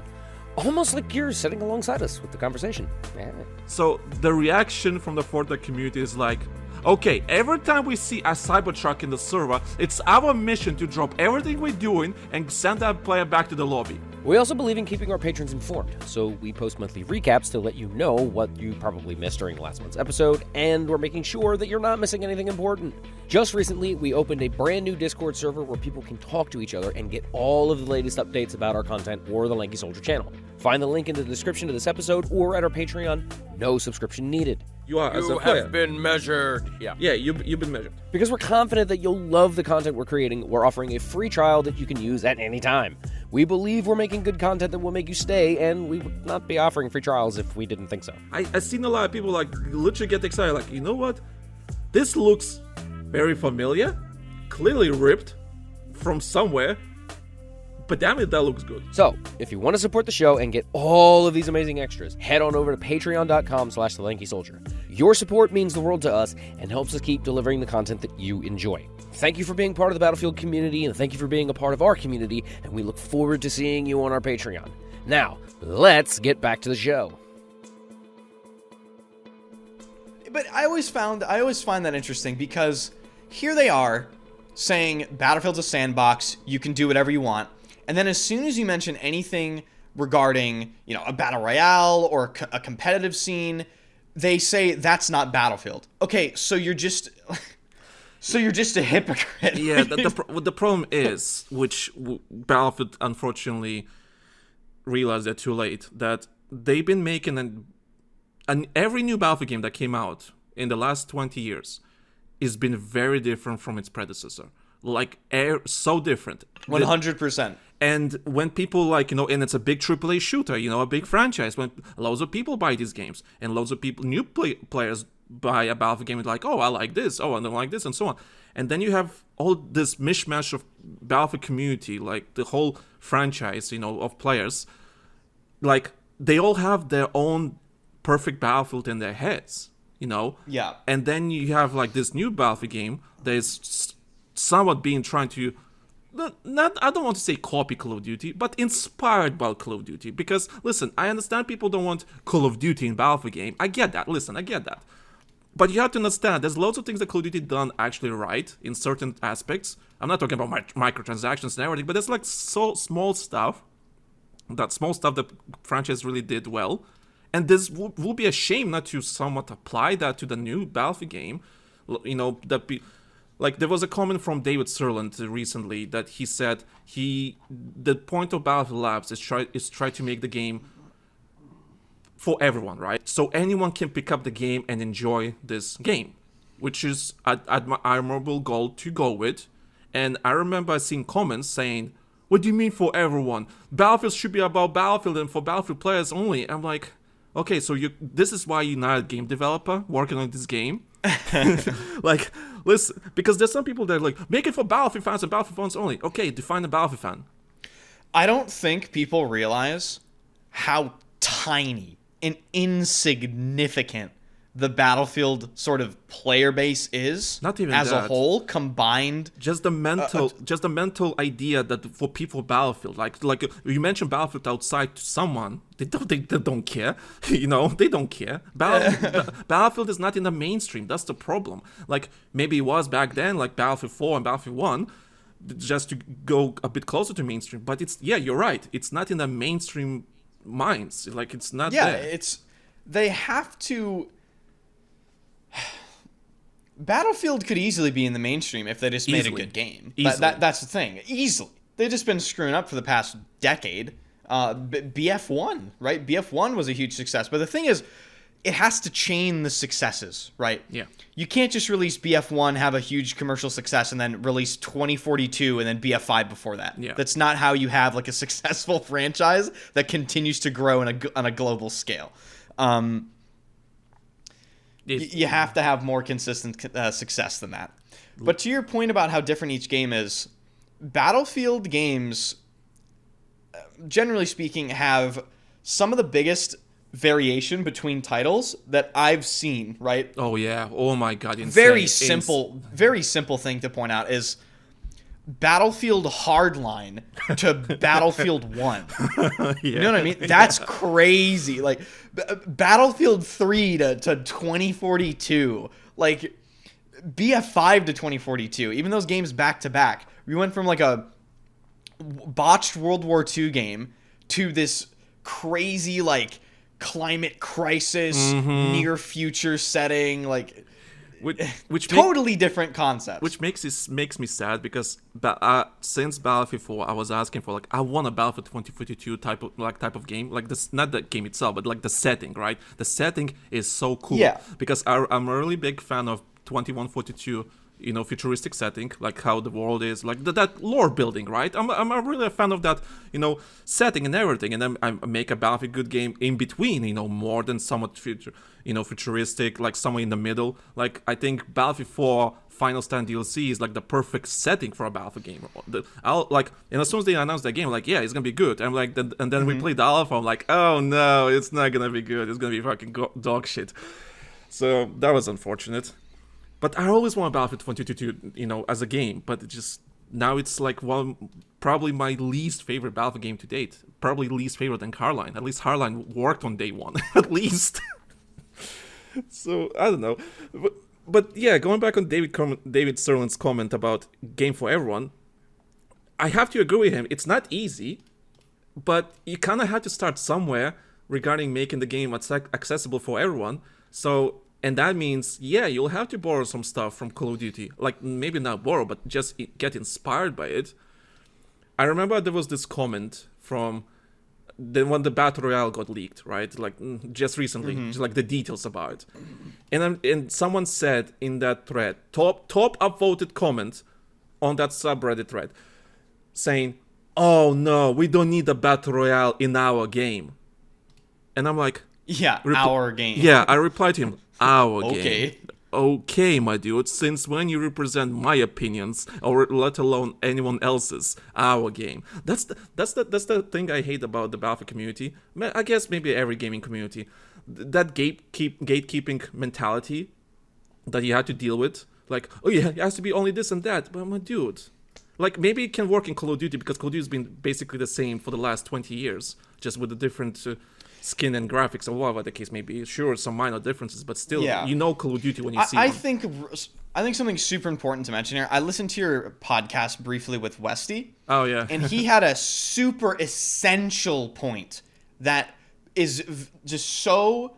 Almost like you're sitting alongside us with the conversation. Yeah. So the reaction from the Fortnite community is like, okay, every time we see a Cybertruck in the server, it's our mission to drop everything we're doing and send that player back to the lobby. We also believe in keeping our patrons informed, so we post monthly recaps to let you know what you probably missed during last month's episode, and we're making sure that you're not missing anything important. Just recently, we opened a brand new Discord server where people can talk to each other and get all of the latest updates about our content or the Lanky Soldier channel. Find the link in the description of this episode or at our Patreon. No subscription needed. You are, as a player. You have been measured. Yeah, you've been measured. Because we're confident that you'll love the content we're creating, we're offering a free trial that you can use at any time. We believe we're making good content that will make you stay, and we would not be offering free trials if we didn't think so. I've seen a lot of people like literally get excited, like, you know what? This looks very familiar, clearly ripped from somewhere, but damn it, that looks good. So, if you want to support the show and get all of these amazing extras, head on over to patreon.com/TheLankySoldier. Your support means the world to us and helps us keep delivering the content that you enjoy. Thank you for being part of the Battlefield community, and thank you for being a part of our community, and we look forward to seeing you on our Patreon. Now, let's get back to the show. But I always find that interesting because here they are saying Battlefield's a sandbox, you can do whatever you want. And then as soon as you mention anything regarding, a battle royale or a competitive scene, they say that's not Battlefield. Okay, so you're just a hypocrite. Yeah, the problem is, which Battlefield unfortunately realized that too late, that they've been making every new Battlefield game that came out in the last 20 years has been very different from its predecessor. Like, so different. 100%. And when people and it's a big AAA shooter, a big franchise, when loads of people buy these games, and loads of people, new players buy a Battlefield game, like, oh, I like this, oh, I don't like this, and so on. And then you have all this mishmash of Battlefield community, like the whole franchise, of players. Like, they all have their own perfect Battlefield in their heads, Yeah. And then you have, like, this new Battlefield game that is somewhat trying to, I don't want to say copy Call of Duty, but inspired by Call of Duty. Because, listen, I understand people don't want Call of Duty in Battlefield game. I get that. Listen, I get that. But you have to understand, there's loads of things that Call of Duty done actually right in certain aspects. I'm not talking about microtransactions and everything, but there's like so small stuff. That small stuff that franchise really did well. And this will be a shame not to somewhat apply that to the new Battlefield game. Like, there was a comment from David Sirland recently that he said the point of Battlefield Labs is try to make the game for everyone, right? So anyone can pick up the game and enjoy this game, which is an admirable goal to go with. And I remember seeing comments saying, what do you mean for everyone? Battlefield should be about Battlefield and for Battlefield players only. I'm like, okay, so this is why you're not a game developer working on this game? Like, listen, because there's some people that are like, make it for Battlefield fans and Battlefield fans only. Okay, define a Battlefield fan. I don't think people realize how tiny and insignificant the Battlefield sort of player base is, not even as that. a whole, combined. Just the mental idea that for people Battlefield, like you mentioned Battlefield outside to someone, they don't care, you know, they don't care. Battlefield is not in the mainstream. That's the problem. Like maybe it was back then, like Battlefield 4 and Battlefield 1, just to go a bit closer to mainstream. But you're right. It's not in the mainstream minds. Like it's not. Yeah, there. They have to. Battlefield could easily be in the mainstream if they just made a good game. That's the thing. Easily. They've just been screwing up for the past decade. BF1, right? BF1 was a huge success. But the thing is, it has to chain the successes, right? Yeah. You can't just release BF1, have a huge commercial success, and then release 2042 and then BF5 before that. Yeah. That's not how you have like a successful franchise that continues to grow on a global scale. You have to have more consistent success than that. But to your point about how different each game is, Battlefield games, generally speaking, have some of the biggest variation between titles that I've seen, right? Oh yeah. Oh my god. Insane. Very simple thing to point out is Battlefield Hardline to Battlefield 1. Yeah. You know what I mean? That's crazy. Like Battlefield 3 to 2042. Like BF5 to 2042. Even those games back to back. We went from like a botched World War II game to this crazy like climate crisis near future setting, like which totally different concepts. Which makes me sad because since Battlefield 4, I was asking for like I want a Battlefield 2042 type of game, like this, not the game itself, but like the setting, right? The setting is so cool. Yeah. Because I'm a really big fan of 2142. You know, futuristic setting, like how the world is, like that lore building, right? I'm really a fan of that, you know, setting and everything. And then I make a Battlefield good game in between, you know, more than somewhat futuristic, like somewhere in the middle. Like I think Battlefield 4 Final Stand DLC is like the perfect setting for a Battlefield game. And as soon as they announced that game, like, yeah, it's gonna be good. I'm like, and then we played the alpha. I'm like, oh no, it's not gonna be good. It's gonna be fucking dog shit. So that was unfortunate. But I always want Battlefield 2022, you know, as a game. But now it's like probably my least favorite Battlefield game to date. Probably least favorite than Hardline. At least Hardline worked on day one, at least. So I don't know. But yeah, going back on David Sterling's comment about game for everyone, I have to agree with him. It's not easy, but you kind of have to start somewhere regarding making the game accessible for everyone. So. And that means, yeah, you'll have to borrow some stuff from Call of Duty. Like, maybe not borrow, but just get inspired by it. I remember there was this comment from when the Battle Royale got leaked, right? Like, just recently, just like the details about it. And someone said in that thread, top upvoted comment on that subreddit thread, saying, oh no, we don't need a Battle Royale in our game. And I'm like... Yeah, our game. Yeah, I replied to him, our game. Okay, my dude, since when you represent my opinions, or let alone anyone else's, our game. That's the thing I hate about the Battlefield community. I guess maybe every gaming community. That gatekeeping mentality that you have to deal with. Like, oh yeah, it has to be only this and that. But my dude, like maybe it can work in Call of Duty because Call of Duty has been basically the same for the last 20 years, just with a different... skin and graphics, or whatever the case may be. Sure, some minor differences, but still, you know Call of Duty when you see I them. I think something super important to mention here. I listened to your podcast briefly with Westy. Oh, yeah. And he had a super essential point that is just so...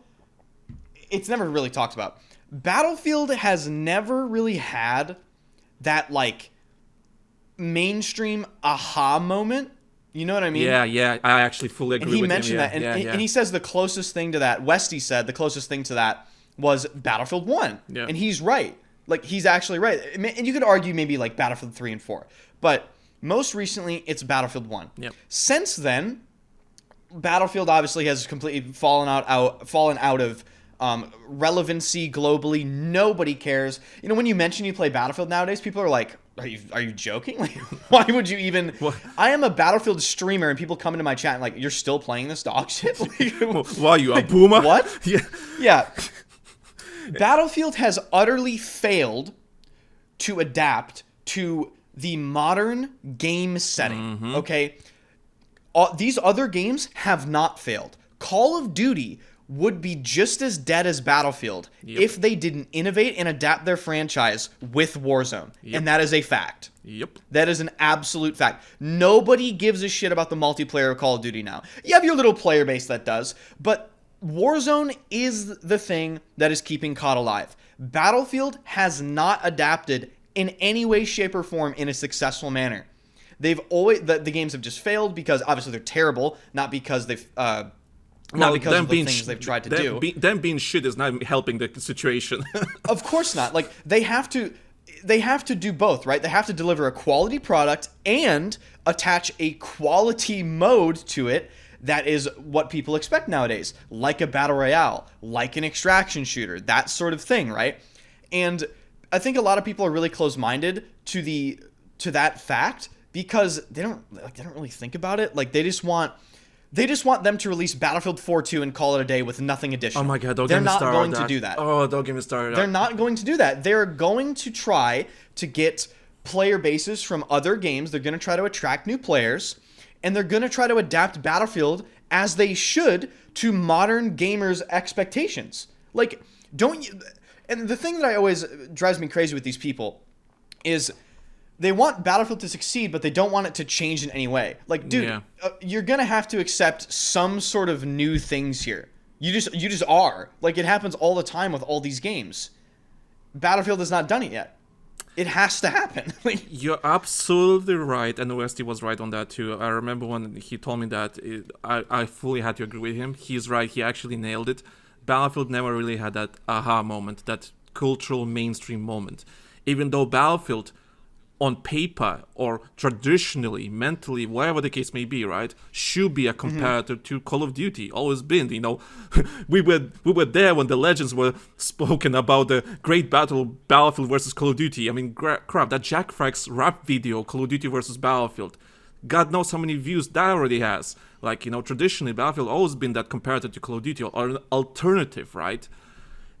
It's never really talked about. Battlefield has never really had that, like, mainstream aha moment. You know what I mean? Yeah, I actually fully agree with him. And he mentioned that, and he says the closest thing to that, Westy said the closest thing to that was Battlefield 1. Yeah. And he's right. Like, he's actually right. And you could argue maybe, like, Battlefield 3 and 4. But most recently, it's Battlefield 1. Yep. Since then, Battlefield obviously has completely fallen out of relevancy globally. Nobody cares. You know, when you mention you play Battlefield nowadays, people are like, are you joking? Like, why would you even... What? I am a Battlefield streamer, and people come into my chat and like, you're still playing this dog shit? Like, why, you a boomer? What? Yeah. Battlefield has utterly failed to adapt to the modern game setting, okay? These other games have not failed. Call of Duty would be just as dead as Battlefield if they didn't innovate and adapt their franchise with Warzone. And that is a fact. That is an absolute fact. Nobody gives a shit about the multiplayer of Call of Duty now. You have your little player base that does, but Warzone is the thing that is keeping COD alive. Battlefield has not adapted in any way, shape, or form in a successful manner. They've always the games have just failed because obviously they're terrible, not because they've not because of the things they've tried to do. Them being shit is not helping the situation. Of course not. Like they have to do both, right? They have to deliver a quality product and attach a quality mode to it that is what people expect nowadays, like a battle royale, like an extraction shooter, that sort of thing, right? And I think a lot of people are really close-minded to that fact because they don't really think about it. Like they just want them to release Battlefield 4-2 and call it a day with nothing additional. Oh my god, don't They're get me not started going on to do that. Oh, don't get me started. They're not going to do that. They're going to try to get player bases from other games. They're going to try to attract new players, and they're going to try to adapt Battlefield as they should to modern gamers' expectations. Like, don't you... And the thing that I always drives me crazy with these people is they want Battlefield to succeed, but they don't want it to change in any way. Like, dude, you're going to have to accept some sort of new things here. You just are. Like, it happens all the time with all these games. Battlefield has not done it yet. It has to happen. You're absolutely right, and OST was right on that too. I remember when he told me that, I fully had to agree with him. He's right, he actually nailed it. Battlefield never really had that aha moment, that cultural mainstream moment. Even though Battlefield, on paper or traditionally, mentally, whatever the case may be, right, should be a comparator to Call of Duty. Always been, you know. we were there when the legends were spoken about the great battle Battlefield versus Call of Duty. I mean, crap, that Jack Frack's rap video, Call of Duty versus Battlefield, God knows how many views that already has. Like, you know, traditionally Battlefield always been that comparator to Call of Duty, or an alternative, right?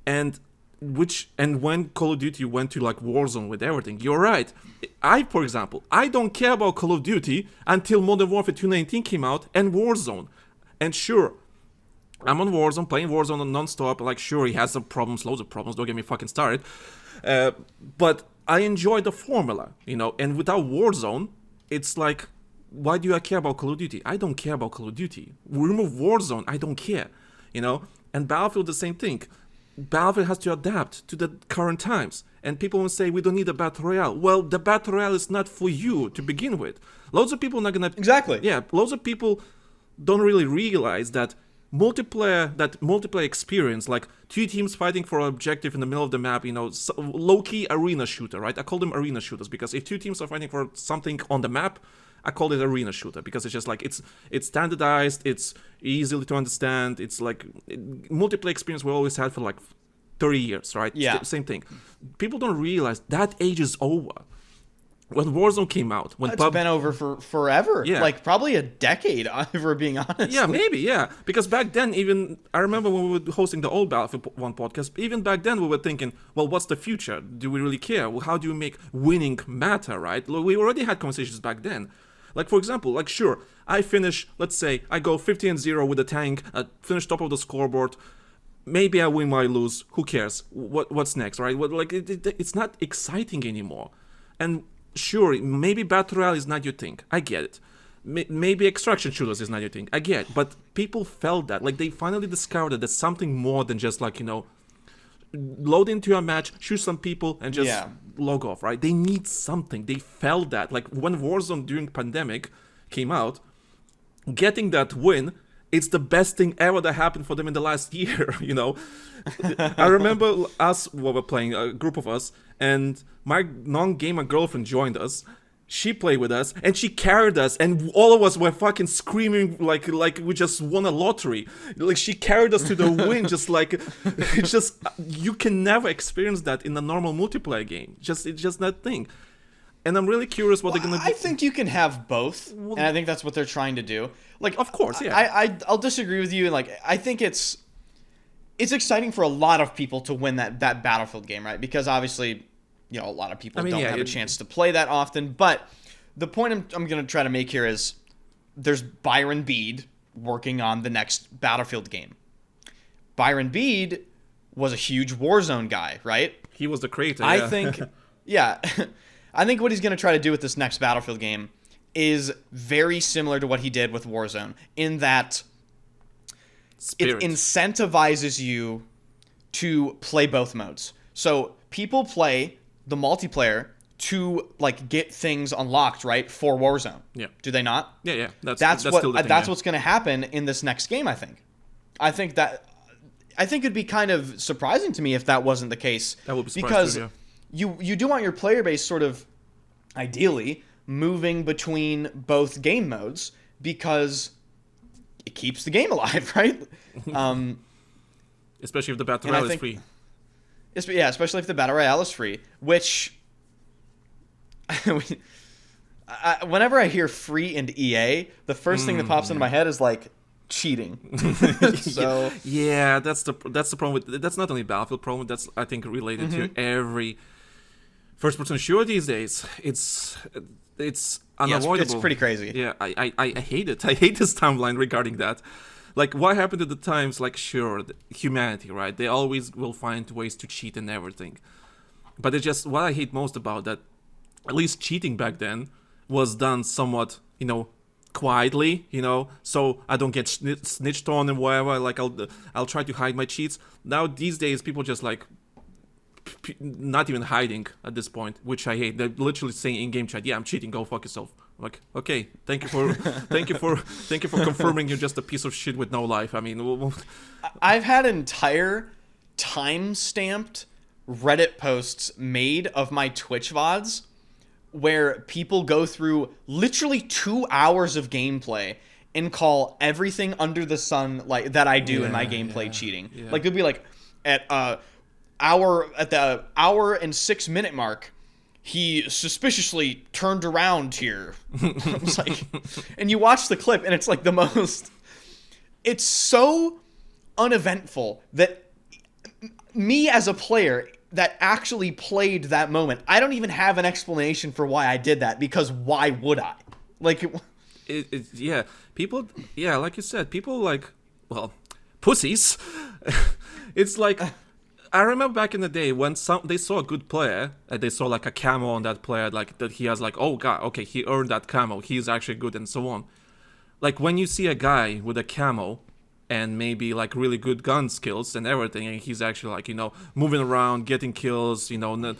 And when Call of Duty went to like Warzone with everything, you're right. For example, I don't care about Call of Duty until Modern Warfare 2.19 came out and Warzone. And sure, I'm on Warzone, playing Warzone non-stop. Like, sure, he has some problems, loads of problems, don't get me fucking started. But I enjoy the formula, you know, and without Warzone, it's like, why do I care about Call of Duty? I don't care about Call of Duty. Remove Warzone, I don't care, you know? And Battlefield, the same thing. Battlefield has to adapt to the current times. And people will say, we don't need a Battle Royale. Well, the Battle Royale is not for you to begin with. Loads of people are not going to... Exactly. Yeah, loads of people don't really realize that multiplayer experience, like two teams fighting for an objective in the middle of the map, you know, low-key arena shooter, right? I call them arena shooters because if two teams are fighting for something on the map, I call it arena shooter because it's just like it's standardized, it's easily to understand. It's like multiplayer experience we always had for like 30 years, right? Yeah. Same thing. People don't realize that age is over. When Warzone came out, when it's been over for forever. Yeah. Like probably a decade, if we're being honest. Yeah, maybe, yeah. Because back then, even I remember when we were hosting the old Battlefield 1 podcast, even back then we were thinking, well, what's the future? Do we really care? Well, how do you make winning matter, right? We already had conversations back then. Like, for example, like, sure, I finish, let's say, I go 15-0 with a tank, finish top of the scoreboard. Maybe I win, might lose. Who cares? What's next, right? It's not exciting anymore. And sure, maybe Battle Royale is not your thing. I get it. Maybe extraction shooters is not your thing. I get it. But people felt that. Like, they finally discovered that there's something more than just, like, you know, load into a match, shoot some people, and just log off, right? They need something. They felt that. Like, when Warzone during pandemic came out, getting that win, it's the best thing ever that happened for them in the last year, you know? I remember us, we were playing, a group of us, and my non-gamer girlfriend joined us. She played with us, and she carried us, and all of us were fucking screaming like we just won a lottery. Like, she carried us to the win, just like, it's just, you can never experience that in a normal multiplayer game. It's just that thing. And I'm really curious what they're gonna do. I think you can have both, and I think that's what they're trying to do. Like, of course, yeah. I'll disagree with you, and like, I think it's it's exciting for a lot of people to win that Battlefield game, right? Because obviously, you know, a lot of people don't have a chance to play that often. But the point I'm going to try to make here is there's Byron Bede working on the next Battlefield game. Byron Bede was a huge Warzone guy, right? He was the creator. I think, yeah. I think what he's going to try to do with this next Battlefield game is very similar to what he did with Warzone, in that it incentivizes you to play both modes. So people play the multiplayer to like get things unlocked, right, for Warzone. Yeah. Do they not? Yeah. That's what's going to happen in this next game, I think. I think it'd be kind of surprising to me if that wasn't the case. That would be surprising, because you do want your player base sort of ideally moving between both game modes, because it keeps the game alive, right? Especially if the Battle Royale is free. Yeah, especially if the Battle Royale is free, which whenever I hear free and EA, the first thing that pops into my head is like cheating. So yeah, that's the problem with that's not only Battlefield problem, that's I think related to every first-person shooter these days. It's unavoidable. It's pretty crazy. Yeah, I hate it. I hate this timeline regarding that. Like, what happened to the times, like, sure, humanity, right? They always will find ways to cheat and everything. But it's just, what I hate most about that, at least cheating back then, was done somewhat, you know, quietly, you know, so I don't get snitched on and whatever. Like, I'll try to hide my cheats. Now, these days, people just, like, not even hiding at this point, which I hate. They're literally saying in game chat, "Yeah, I'm cheating. Go fuck yourself." I'm like, okay, thank you for confirming you're just a piece of shit with no life. I mean, I've had entire time-stamped Reddit posts made of my Twitch VODs where people go through literally 2 hours of gameplay and call everything under the sun like that I do in my gameplay cheating. Yeah. Like, it'd be like at the hour and 6 minute mark, he suspiciously turned around here. It's like, and you watch the clip and it's like it's so uneventful that me as a player that actually played that moment, I don't even have an explanation for why I did that, because why would I? Like, people, like you said, people like, well, pussies. It's like, I remember back in the day when they saw a good player, and they saw like a camo on that player, like that he has like, oh god, okay, he earned that camo, he's actually good, and so on. Like, when you see a guy with a camo and maybe like really good gun skills and everything, and he's actually like, you know, moving around, getting kills, you know,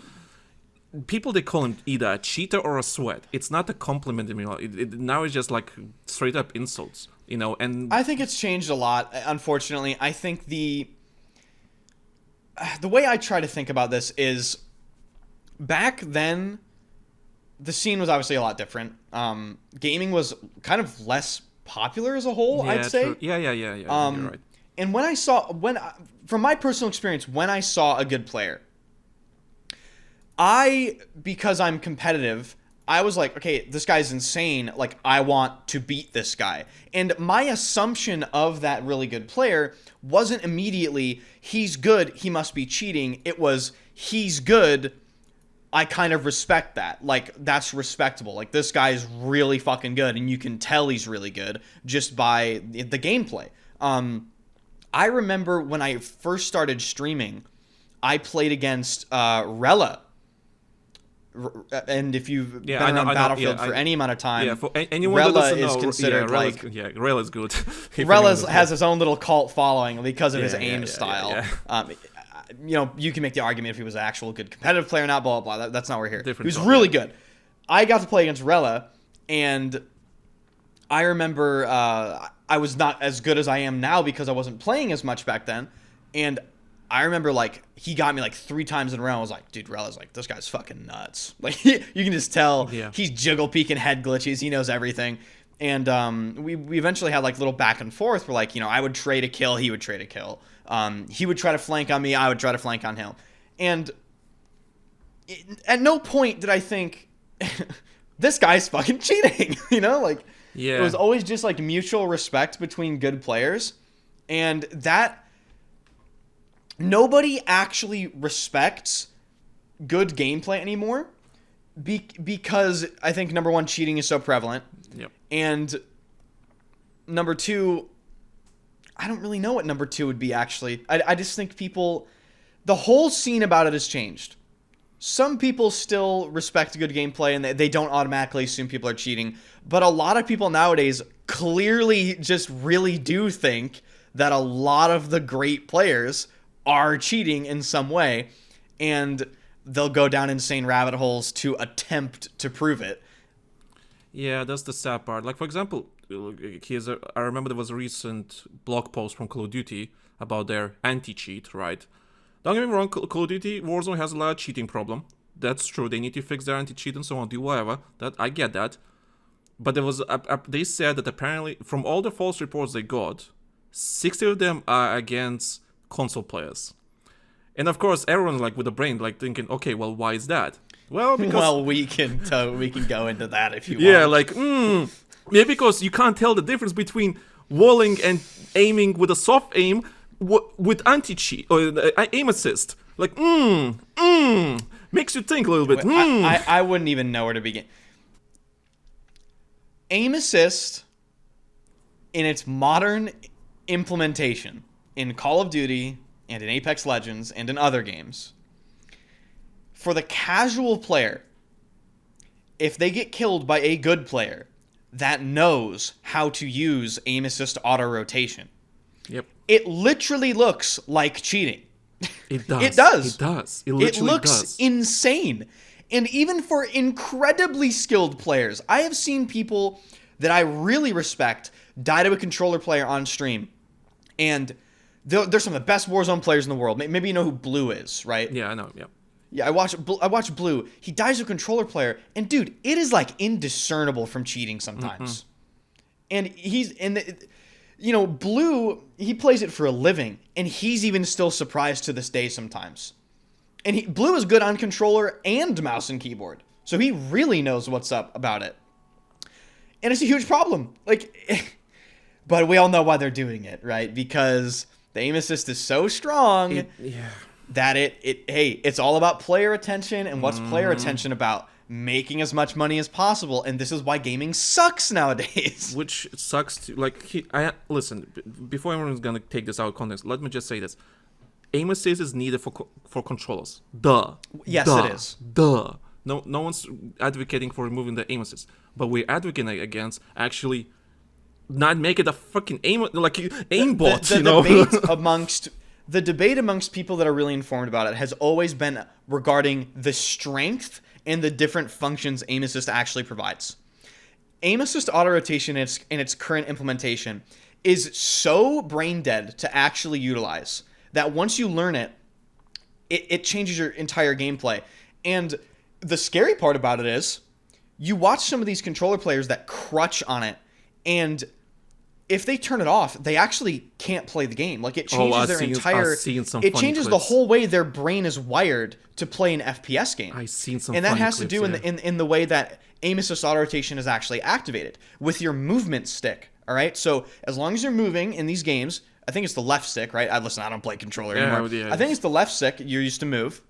people, they call him either a cheater or a sweat. It's not a compliment anymore. Now it's just like straight up insults, you know. And I think it's changed a lot, unfortunately. I think the way I try to think about this is, back then, the scene was obviously a lot different. Gaming was kind of less popular as a whole, I'd say. True. Yeah. You're right. And from my personal experience, when I saw a good player, because I'm competitive, I was like, okay, this guy's insane. Like, I want to beat this guy. And my assumption of that really good player wasn't immediately, he's good, he must be cheating. It was, he's good, I kind of respect that. Like, that's respectable. Like, this guy's really fucking good, and you can tell he's really good just by the gameplay. I remember when I first started streaming, I played against Rella. And if you've been on Battlefield for any amount of time, for anyone Rella that is know, considered like... Rella's good. Rella has his own little cult following because of his aim style. You know, you can make the argument if he was an actual good competitive player or not, blah, blah, blah. That's not what we're here. He was really good. I got to play against Rella, and I remember I was not as good as I am now because I wasn't playing as much back then, and I remember, like, he got me, like, 3 times in a row. I was like, dude, Rella's like, this guy's fucking nuts. Like, you can just tell he's jiggle peeking head glitches. He knows everything. And we eventually had, like, little back and forth where, like, you know, I would trade a kill, he would trade a kill. He would try to flank on me, I would try to flank on him. And at no point did I think, this guy's fucking cheating, you know? Like, it was always just, like, mutual respect between good players. And that nobody actually respects good gameplay anymore because I think, number one, cheating is so prevalent. Yep. And number two, I don't really know what number two would be, actually. I just think people... The whole scene about it has changed. Some people still respect good gameplay and they don't automatically assume people are cheating. But a lot of people nowadays clearly just really do think that a lot of the great players are cheating in some way. And they'll go down insane rabbit holes to attempt to prove it. Yeah, that's the sad part. Like, for example, I remember there was a recent blog post from Call of Duty about their anti-cheat, right? Don't get me wrong, Call of Duty Warzone has a lot of cheating problem. That's true. They need to fix their anti-cheat and so on, do whatever. That I get that. But there was they said that apparently from all the false reports they got, 60 of them are against console players. And of course, everyone's like with a brain like thinking, okay, well, why is that? Well, because we can go into that if you want. Yeah, like maybe because you can't tell the difference between walling and aiming with a soft aim with anti-cheat or aim assist. Like makes you think a little bit. I wouldn't even know where to begin. Aim assist in its modern implementation in Call of Duty and in Apex Legends and in other games, for the casual player, if they get killed by a good player that knows how to use aim assist auto rotation, yep, it literally looks like cheating. It does. It does. It does. It literally looks does. insane. And even for incredibly skilled players, I have seen people that I really respect die to a controller player on stream. And they're some of the best Warzone players in the world. Maybe you know who Blue is, right? Yeah, I know. Yeah. Yeah, I watch Blue. He dies to a controller player, and dude, it is like indiscernible from cheating sometimes. And Blue, he plays it for a living, and he's even still surprised to this day sometimes. And Blue is good on controller and mouse and keyboard, so he really knows what's up about it. And it's a huge problem. But we all know why they're doing it, right? Because the aim assist is so strong that it's all about player attention, and what's player attention about? Making as much money as possible, and this is why gaming sucks nowadays. Which sucks. Listen. Before everyone's gonna take this out of context, let me just say this: aim assist is needed for controllers. Duh. Yes, Duh. it is. Duh. No one's advocating for removing the aim assist, but we're advocating against actually not make it a fucking aimbot. The debate amongst people that are really informed about it has always been regarding the strength and the different functions aim assist actually provides. Aim assist auto rotation in its current implementation is so brain dead to actually utilize that once you learn it, it changes your entire gameplay. And the scary part about it is you watch some of these controller players that crutch on it, and if they turn it off, they actually can't play the game. Like, it changes it changes the whole way their brain is wired to play an FPS game. I've seen some and that funny has clips, to do in the way that aim assist auto rotation is actually activated with your movement stick. All right, so as long as you're moving in these games, I think it's the left stick, right? I don't play controller anymore. Yeah. I think it's the left stick you're used to move.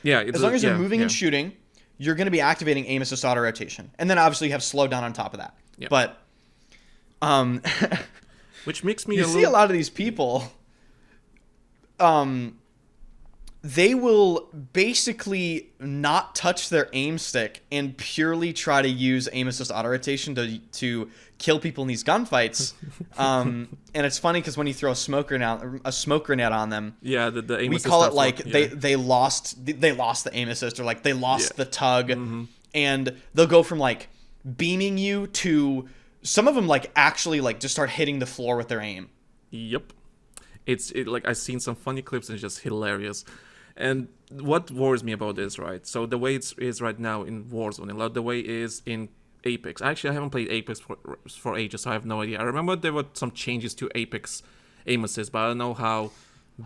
Yeah, as long as you're moving and shooting, you're going to be activating aim assist auto rotation, and then obviously you have slowdown on top of that. Yeah. But which makes me you see a lot of these people, they will basically not touch their aim stick and purely try to use aim assist auto rotation to kill people in these gunfights. And it's funny because when you throw a smoke grenade on them, the aim we assist call it like they lost the aim assist, or like they lost the tug, and they'll go from like beaming you to some of them like actually like just start hitting the floor with their aim. Yep. I've seen some funny clips and it's just hilarious. And what worries me about this, right? So the way it is right now in Warzone, and the way it is in Apex. Actually, I haven't played Apex for ages, so I have no idea. I remember there were some changes to Apex aim assist, but I don't know how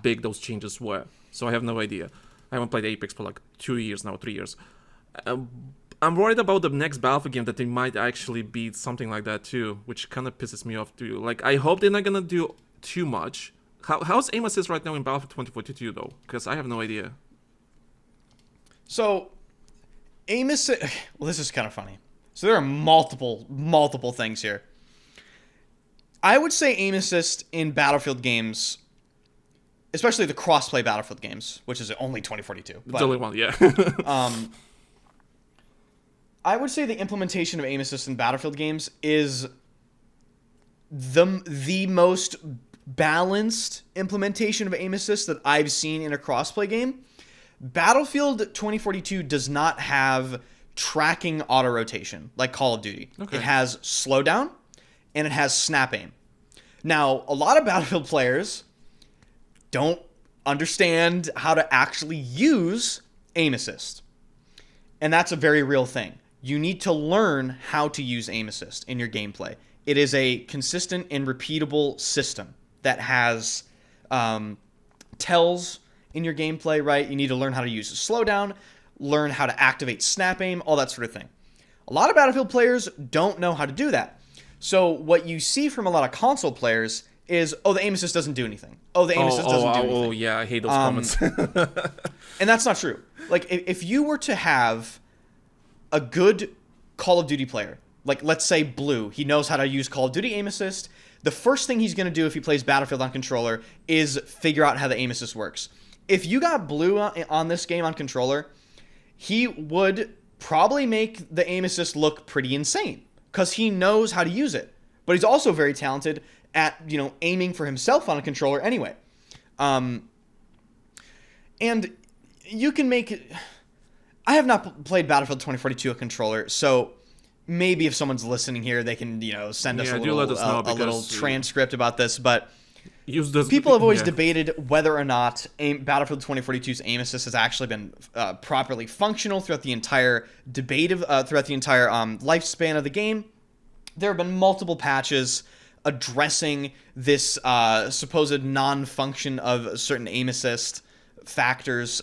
big those changes were. So I have no idea. I haven't played Apex for like 2 years now, 3 years. I'm worried about the next Battlefield game that they might actually be something like that too, which kind of pisses me off too. Like, I hope they're not gonna do too much, How's aim assist right now in Battlefield 2042 though? Because I have no idea. So, aim assist. Well, this is kind of funny. So there are multiple things here. I would say aim assist in Battlefield games, especially the cross-play Battlefield games, which is only 2042. It's only one, yeah. I would say the implementation of aim assist in Battlefield games is the most balanced implementation of aim assist that I've seen in a crossplay game. Battlefield 2042 does not have tracking auto rotation like Call of Duty. Okay. It has slowdown and it has snap aim. Now, a lot of Battlefield players don't understand how to actually use aim assist. And that's a very real thing. You need to learn how to use aim assist in your gameplay. It is a consistent and repeatable system that has tells in your gameplay, right? You need to learn how to use a slowdown, learn how to activate snap aim, all that sort of thing. A lot of Battlefield players don't know how to do that. So what you see from a lot of console players is, oh, the aim assist doesn't do anything. Oh, the aim assist doesn't do anything. Oh, yeah, I hate those comments. And that's not true. Like, if you were to have a good Call of Duty player, like let's say Blue, he knows how to use Call of Duty aim assist. The first thing he's going to do if he plays Battlefield on controller is figure out how the aim assist works. If you got Blue on this game on controller, he would probably make the aim assist look pretty insane because he knows how to use it. But he's also very talented at, aiming for himself on a controller anyway. And you can make... I have not played Battlefield 2042 a controller, so maybe if someone's listening here, they can, send us a little transcript about this. But people have always debated whether or not Battlefield 2042's aim assist has actually been properly functional throughout the entire lifespan of the game. There have been multiple patches addressing this supposed non-function of certain aim assist factors.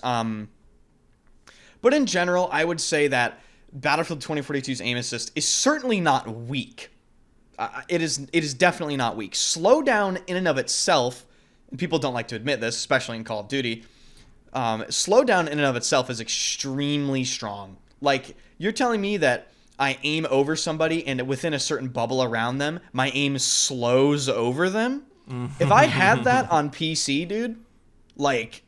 But in general, I would say that Battlefield 2042's aim assist is certainly not weak. It is definitely not weak. Slowdown in and of itself, and people don't like to admit this, especially in Call of Duty, slowdown in and of itself is extremely strong. Like, you're telling me that I aim over somebody and within a certain bubble around them, my aim slows over them? If I had that on PC, dude, like...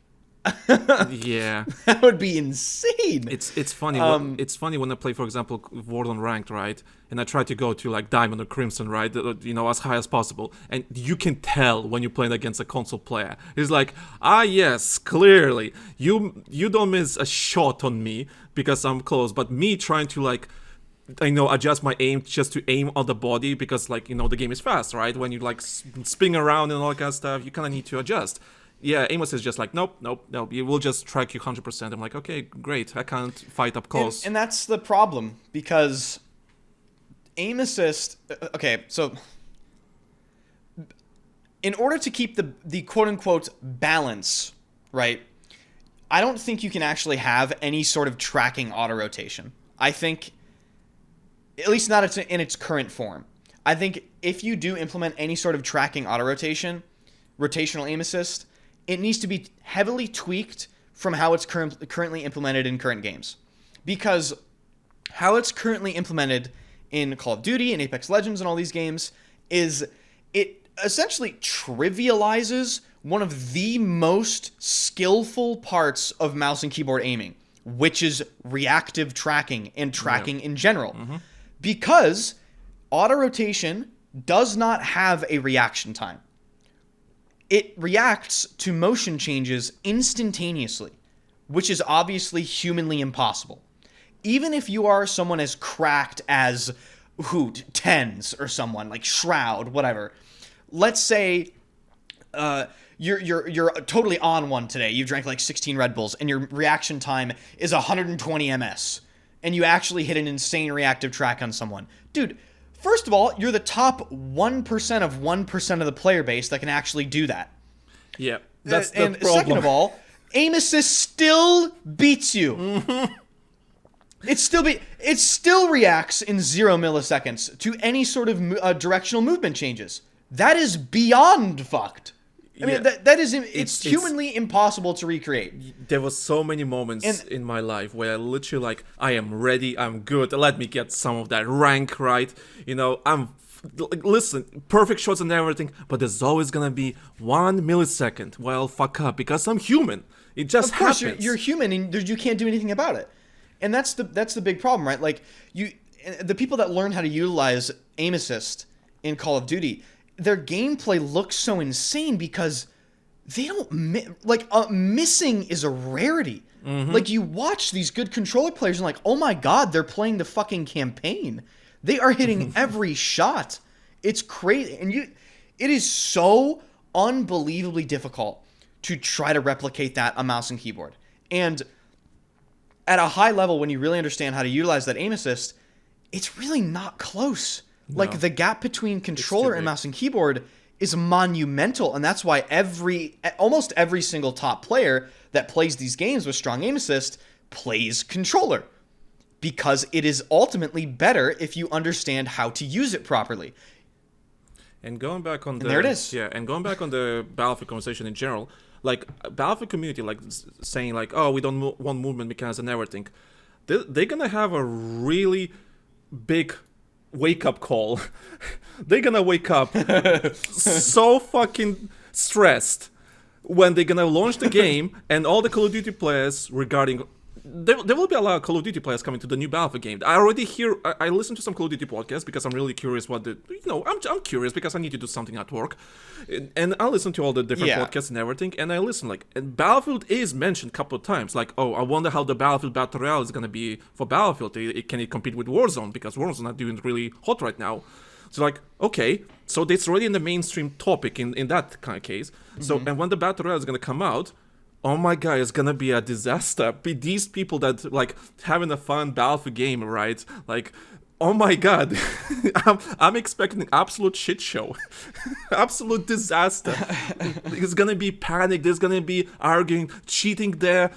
yeah, that would be insane. It's funny. It's funny when I play, for example, Warzone Ranked, right? And I try to go to like Diamond or Crimson, right? As high as possible. And you can tell when you're playing against a console player. It's like, yes, clearly you don't miss a shot on me because I'm close. But me trying to adjust my aim just to aim on the body because the game is fast, right? When you spin around and all that kind of stuff, you kind of need to adjust. Yeah, aim assist is just like, nope, it will just track you 100%. I'm like, okay, great, I can't fight up close. And that's the problem, because aim assist... Okay, so in order to keep the quote-unquote balance, right, I don't think you can actually have any sort of tracking auto-rotation. I think, at least not in its current form. I think if you do implement any sort of tracking auto-rotation, rotational aim assist... it needs to be heavily tweaked from how it's currently implemented in current games. Because how it's currently implemented in Call of Duty and Apex Legends and all these games is it essentially trivializes one of the most skillful parts of mouse and keyboard aiming, which is reactive tracking and tracking in general. Mm-hmm. Because auto-rotation does not have a reaction time. It reacts to motion changes instantaneously, which is obviously humanly impossible. Even if you are someone as cracked as Tens or someone like Shroud, whatever. Let's say you're totally on one today. You drank like 16 Red Bulls and your reaction time is 120 ms, and you actually hit an insane reactive track on someone, dude. First of all, you're the top 1% of 1% of the player base that can actually do that. Yeah, that's the and problem. Second of all, aim assist still beats you. Mm-hmm. It still reacts in 0 milliseconds to any sort of directional movement changes. That is beyond fucked. I mean, it's humanly impossible to recreate. There was so many moments in my life where I literally like, I am ready, I'm good, let me get some of that rank right. You know, listen, perfect shots and everything, but there's always gonna be 1 millisecond where I'll fuck up because I'm human. It just happens. Of course, you're human, and you can't do anything about it. And that's the big problem, right? Like, the people that learn how to utilize aim assist in Call of Duty, their gameplay looks so insane because they don't missing is a rarity. Like, you watch these good controller players and like, oh my god, they're playing the fucking campaign. They are hitting every shot. It's crazy, and it is so unbelievably difficult to try to replicate that on mouse and keyboard. And at a high level, when you really understand how to utilize that aim assist, it's really not close. No. Like, the gap between controller and mouse and keyboard is monumental, and that's why almost every single top player that plays these games with strong aim assist plays controller, because it is ultimately better if you understand how to use it properly. And going back on there it is. Yeah, and going back on the Battlefield conversation in general, like, Battlefield community, like, saying like, oh, we don't want movement mechanics and everything, they're gonna have a really big wake-up call. They're gonna wake up so fucking stressed when they're gonna launch the game, and all the Call of Duty players regarding... There will be a lot of Call of Duty players coming to the new Battlefield game. I already hear... I listen to some Call of Duty podcasts because I'm really curious what the... You know, I'm curious because I need to do something at work. And I listen to all the different podcasts and everything, and I listen, like... And Battlefield is mentioned a couple of times. Like, oh, I wonder how the Battlefield Battle Royale is going to be for Battlefield. Can it compete with Warzone? Because Warzone's not doing really hot right now. So, like, okay, so it's already in the mainstream topic in that kind of case. So, and when the Battle Royale is going to come out... Oh my god, it's gonna be a disaster. These people that, like, having a fun Battlefield game, right? Like, oh my god. I'm expecting an absolute shit show. Absolute disaster. It's gonna be panic, there's gonna be arguing, cheating there,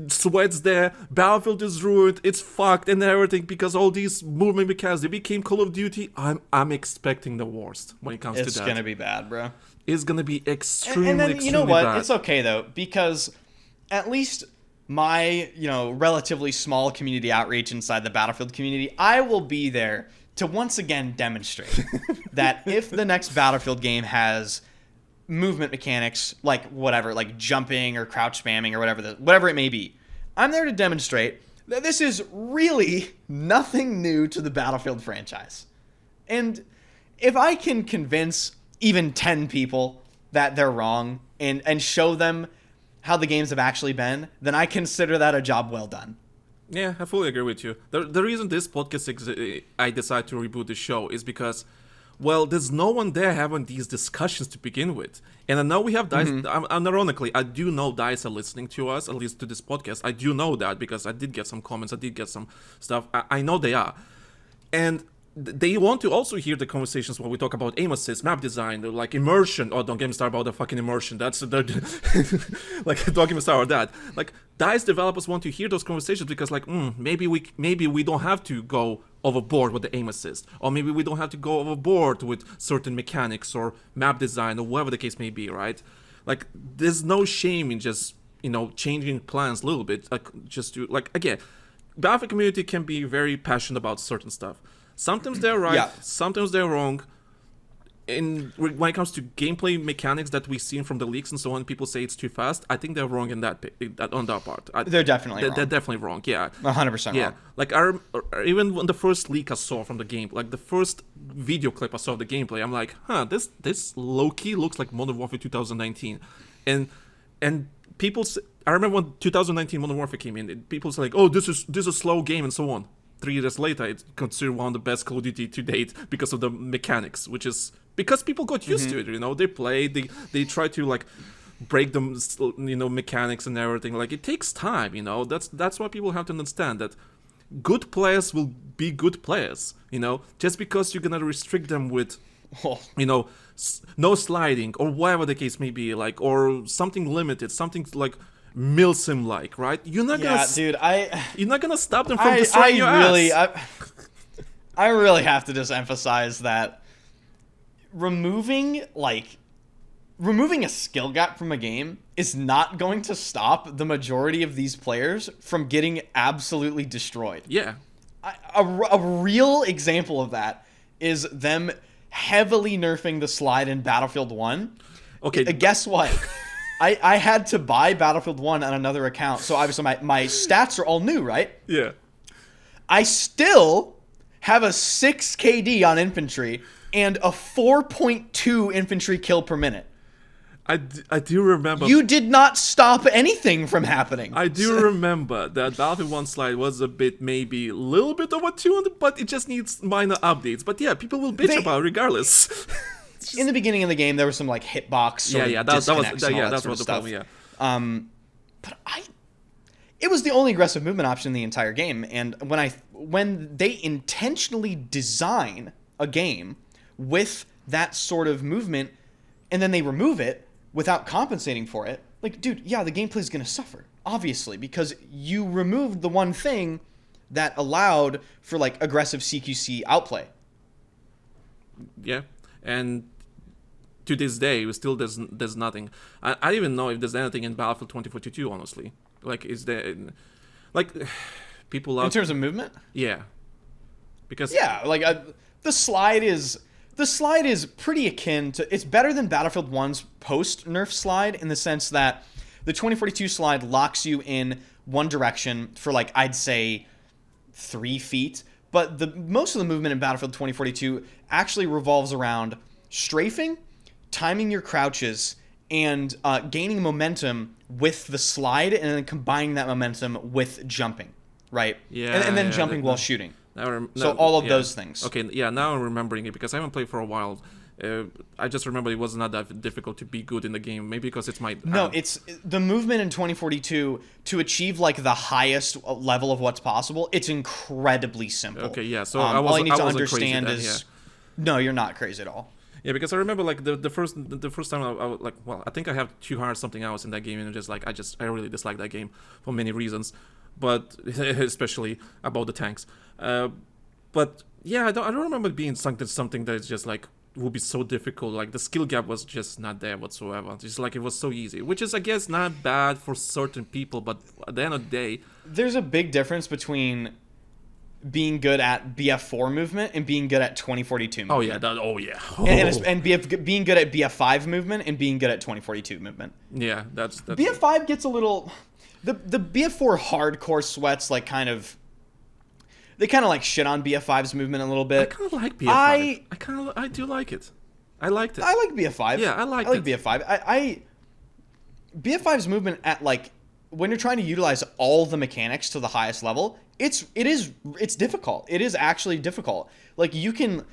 sweats there, Battlefield is ruined, it's fucked and everything because all these movement mechanics, they became Call of Duty. I'm expecting the worst when it comes to that. It's gonna be bad, bro. Is going to be extremely, and then, extremely you know what? bad. It's okay, though, because at least my, relatively small community outreach inside the Battlefield community, I will be there to once again demonstrate that if the next Battlefield game has movement mechanics, like whatever, like jumping or crouch spamming or whatever it may be, I'm there to demonstrate that this is really nothing new to the Battlefield franchise. And if I can convince even 10 people that they're wrong and show them how the games have actually been, then I consider that a job well done. Yeah, I fully agree with you. The reason this podcast I decided to reboot the show is because, well, there's no one there having these discussions to begin with. And I know we have DICE, ironically, I do know DICE are listening to us, at least to this podcast. I do know that because I did get some comments, I did get some stuff. I know they are. And they want to also hear the conversations when we talk about aim assist, map design, like immersion. Oh, don't get me started about the fucking immersion. That's like, don't get me started with that. Like, DICE developers want to hear those conversations because, like, maybe we don't have to go overboard with the aim assist, or maybe we don't have to go overboard with certain mechanics or map design or whatever the case may be, right? Like, there's no shame in just, changing plans a little bit, like, just to, like, again, Battlefield community can be very passionate about certain stuff. Sometimes they're right, sometimes they're wrong. When it comes to gameplay mechanics that we've seen from the leaks and so on, people say it's too fast. I think they're wrong in that on that part. They're definitely wrong. They're definitely wrong, yeah. 100% yeah. wrong. Like, even when the first leak I saw from the game, like the first video clip I saw of the gameplay, I'm like, this low-key looks like Modern Warfare 2019. And people, I remember when 2019 Modern Warfare came in, people say like, oh, this is a slow game and so on. 3 years later, it's considered one of the best Call of Duty to date because of the mechanics, which is because people got used to it. They play, they try to like break them, mechanics and everything. Like, it takes time. That's why people have to understand that good players will be good players. Just because you're gonna restrict them with, no sliding or whatever the case may be, like, or something limited, something like Milsim like, right? You're not gonna you're not gonna stop them from destroying your ass. I really have to just emphasize that removing like removing a skill gap from a game is not going to stop the majority of these players from getting absolutely destroyed. Yeah. A real example of that is them heavily nerfing the slide in Battlefield 1. Okay. Guess what? I had to buy Battlefield 1 on another account, so obviously my stats are all new, right? Yeah. I still have a 6 KD on infantry and a 4.2 infantry kill per minute. I do remember. You did not stop anything from happening. I do remember that Battlefield 1 slide was a bit, maybe a little bit over 200, but it just needs minor updates. But yeah, people will bitch about it regardless. In the beginning of the game, there was some like hitbox sort of that's what the problem. Yeah. But it was the only aggressive movement option in the entire game. And when they intentionally design a game with that sort of movement, and then they remove it without compensating for it, like, dude, yeah, the gameplay is going to suffer, obviously, because you removed the one thing that allowed for like aggressive CQC outplay. Yeah, and to this day, there's nothing. I don't even know if there's anything in Battlefield 2042, honestly. Like, is there, like, people love... In terms of movement? Yeah. Because... Yeah, like, the slide is pretty akin to... It's better than Battlefield 1's post-nerf slide in the sense that the 2042 slide locks you in one direction for, like, I'd say 3 feet. But most of the movement in Battlefield 2042 actually revolves around strafing, timing your crouches, and gaining momentum with the slide, and then combining that momentum with jumping, right? Yeah. And then jumping while shooting. So all of those things. Okay, yeah, now I'm remembering it because I haven't played for a while. I just remember it was not that difficult to be good in the game. Maybe because it's my... No, it's the movement in 2042 to achieve like the highest level of what's possible. It's incredibly simple. Okay, yeah. So all you need to understand is... No, you're not crazy at all. Yeah, because I remember like the first time I was like, well, I think I have too hard something else in that game, and just like I really dislike that game for many reasons, but especially about the tanks. But yeah, I don't remember it being something that is just like would be so difficult. Like the skill gap was just not there whatsoever. Just like it was so easy, which is I guess not bad for certain people, but at the end of the day, there's a big difference between being good at BF4 movement and being good at 2042 movement. Oh yeah. And being good at BF5 movement and being good at 2042 movement. Yeah, that's BF5 gets a little... The BF4 hardcore sweats like kind of... They kind of like shit on BF5's movement a little bit. I kind of like BF5. I do like it. I liked it. I like BF5. Yeah, I like BF5. BF5's movement at like... When you're trying to utilize all the mechanics to the highest level, it's difficult. It is actually difficult. Like you can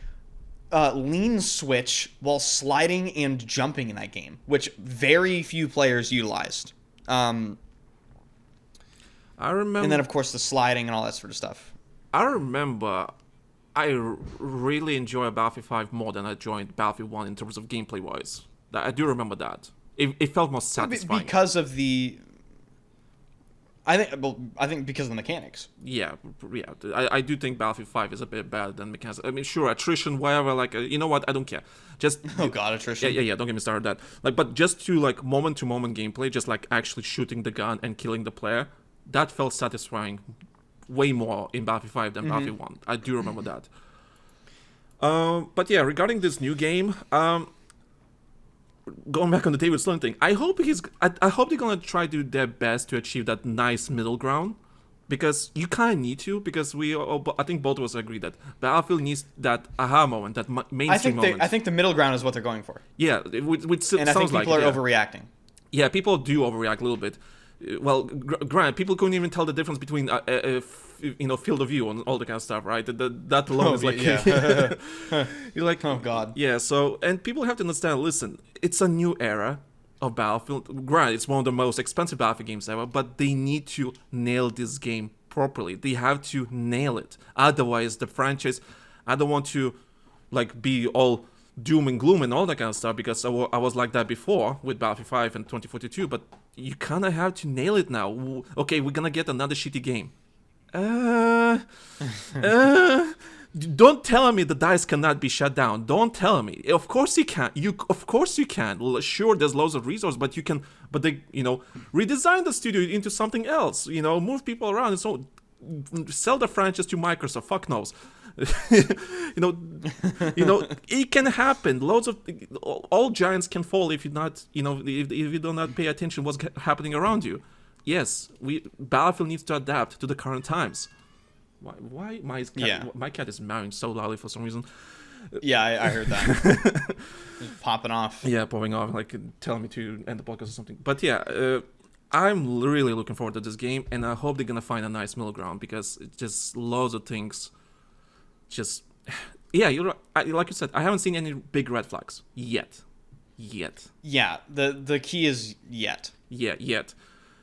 lean switch while sliding and jumping in that game, which very few players utilized. I remember. And then of course the sliding and all that sort of stuff. I remember I really enjoy Battlefield 5 more than I joined Battlefield 1 in terms of gameplay wise. I do remember that. It felt more satisfying. Because of the... I think because of the mechanics. Yeah. I do think Battlefield 5 is a bit better than mechanics. I mean, sure, attrition, whatever. Like, you know what? I don't care. Just attrition. Yeah. Don't get me started on that. Like, but just to like moment-to-moment gameplay, just like actually shooting the gun and killing the player, that felt satisfying, way more in Battlefield 5 than Battlefield 1. I do remember that. But yeah, regarding this new game, going back on the David Sloan thing, I hope they're gonna try to do their best to achieve that nice middle ground, because you kind of need to, because I think both of us agree that Battlefield needs that aha moment, that mainstream moment. I think the middle ground is what they're going for. Yeah, which and I think people are overreacting. Yeah, people do overreact a little bit. Well, granted, people couldn't even tell the difference between field of view and all the kind of stuff, right? That alone is like, you're like, oh god. Yeah. So, and people have to understand. Listen, it's a new era of Battlefield. Granted, it's one of the most expensive Battlefield games ever, but they need to nail this game properly. They have to nail it. Otherwise, the franchise. I don't want to, like, be all doom and gloom and all that kind of stuff, because I was like that before with Battlefield 5 and 2042, but you kind of have to nail it now. Okay, we're gonna get another shitty game. Don't tell me the DICE cannot be shut down. Don't tell me. Of course you can. Of course you can. Sure, there's loads of resources, but you can. But they, redesign the studio into something else. Move people around. And so, sell the franchise to Microsoft. Fuck knows. It can happen. Loads of all giants can fall if you not. If you do not pay attention what's happening around you. Yes, Battlefield needs to adapt to the current times. Why my cat is meowing so loudly for some reason. Yeah, I heard that. It's popping off. Yeah, popping off, like telling me to end the podcast or something. But yeah, I'm really looking forward to this game, and I hope they're gonna find a nice middle ground, because it's just loads of things. You're right. Like you said, I haven't seen any big red flags yet. Yeah, the key is yet. Yeah, yet.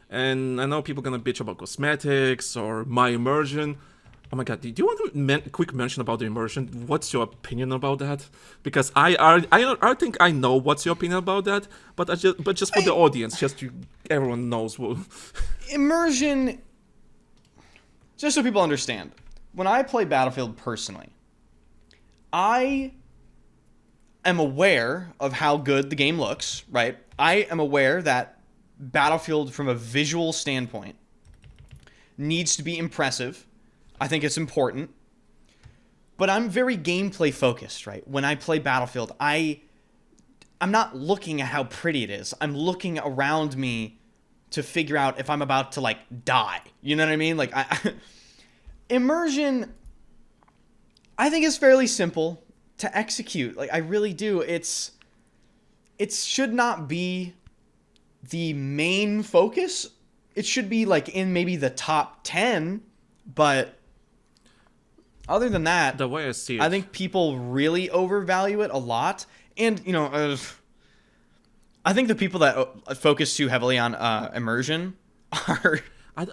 And I know people are gonna bitch about cosmetics or my immersion. Oh my god, do you want to quick mention about the immersion? What's your opinion about that? Because I think I know what's your opinion about that, but just for the audience, just to everyone knows. Immersion, just so people understand, when I play Battlefield personally, I am aware of how good the game looks, right? I am aware that Battlefield, from a visual standpoint, needs to be impressive. I think it's important. But I'm very gameplay focused, right? When I play Battlefield, I'm not looking at how pretty it is. I'm looking around me to figure out if I'm about to, die. You know what I mean? Immersion, I think, is fairly simple to execute. I really do. It should not be the main focus. It should be, in maybe the top 10, but other than that, the way I see it, I think people really overvalue it a lot. And, I think the people that focus too heavily on immersion are... I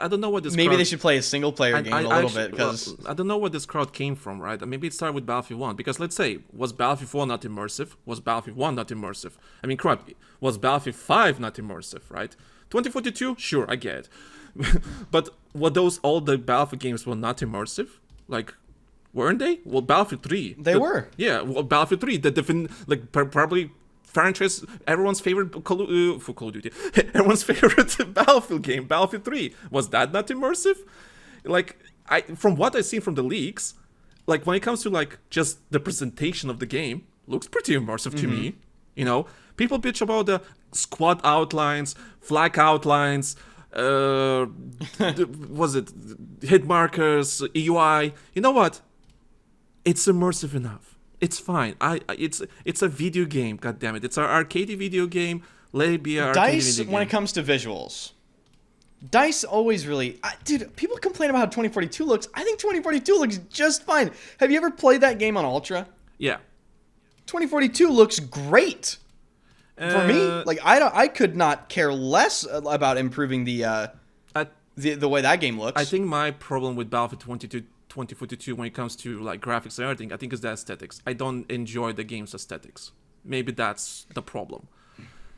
don't know what this maybe crowd... they should play a single-player game a little bit, because... I don't know where this crowd came from, right? Maybe it started with Battlefield 1, because let's say, was Battlefield 4 not immersive? Was Battlefield 1 not immersive? I mean, crap, was Battlefield 5 not immersive, right? 2042? Sure, I get it. But were all the Battlefield games were not immersive? Weren't they? Well, Battlefield 3. They were. Yeah, well, Battlefield 3, probably... franchise, everyone's favorite for Call of Duty, everyone's favorite Battlefield game, Battlefield 3. Was that not immersive? From what I've seen from the leaks, when it comes to just the presentation of the game, looks pretty immersive to me. People bitch about the squad outlines, flag outlines, was it hit markers, EUI? You know what? It's immersive enough. It's fine. It's a video game. God damn it! It's an arcade video game. Let it be an arcade DICE, video game. when it comes to visuals, DICE always really... dude, people complain about how 2042 looks. I think 2042 looks just fine. Have you ever played that game on Ultra? Yeah. 2042 looks great. For me, I could not care less about improving the way that game looks. I think my problem with Battlefield 2042 when it comes to graphics and everything, I think is the aesthetics. I don't enjoy the game's aesthetics. Maybe that's the problem.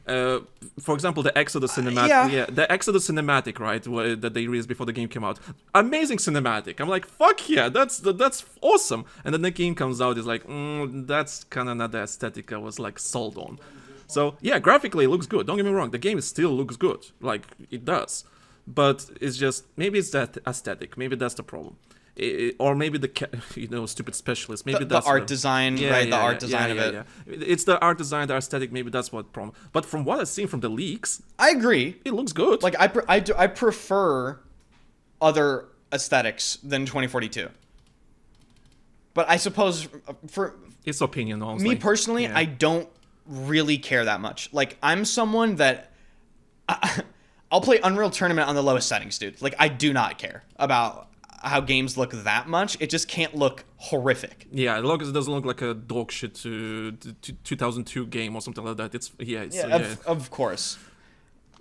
For example, the Exodus cinematic, the Exodus cinematic, right, that they released before the game came out. Amazing cinematic. I'm like, fuck yeah, that's awesome. And then the game comes out, it's like, that's kind of not the aesthetic I was sold on. So yeah, graphically it looks good. Don't get me wrong, the game still looks good, it does. But it's just, maybe it's that aesthetic. Maybe that's the problem. Or maybe the stupid specialist. Maybe that's the art design, right? The art design of it. Yeah. It's the art design, the aesthetic. Maybe that's what problem. But from what I've seen from the leaks, I agree. It looks good. I prefer other aesthetics than 2042. But I suppose for it's opinion, honestly. Me personally, I don't really care that much. I'm someone that I'll play Unreal Tournament on the lowest settings, dude. I do not care about how games look that much. It just can't look horrific. Yeah, as long as it doesn't look like a dog shit 2002 game or something like that. Of course.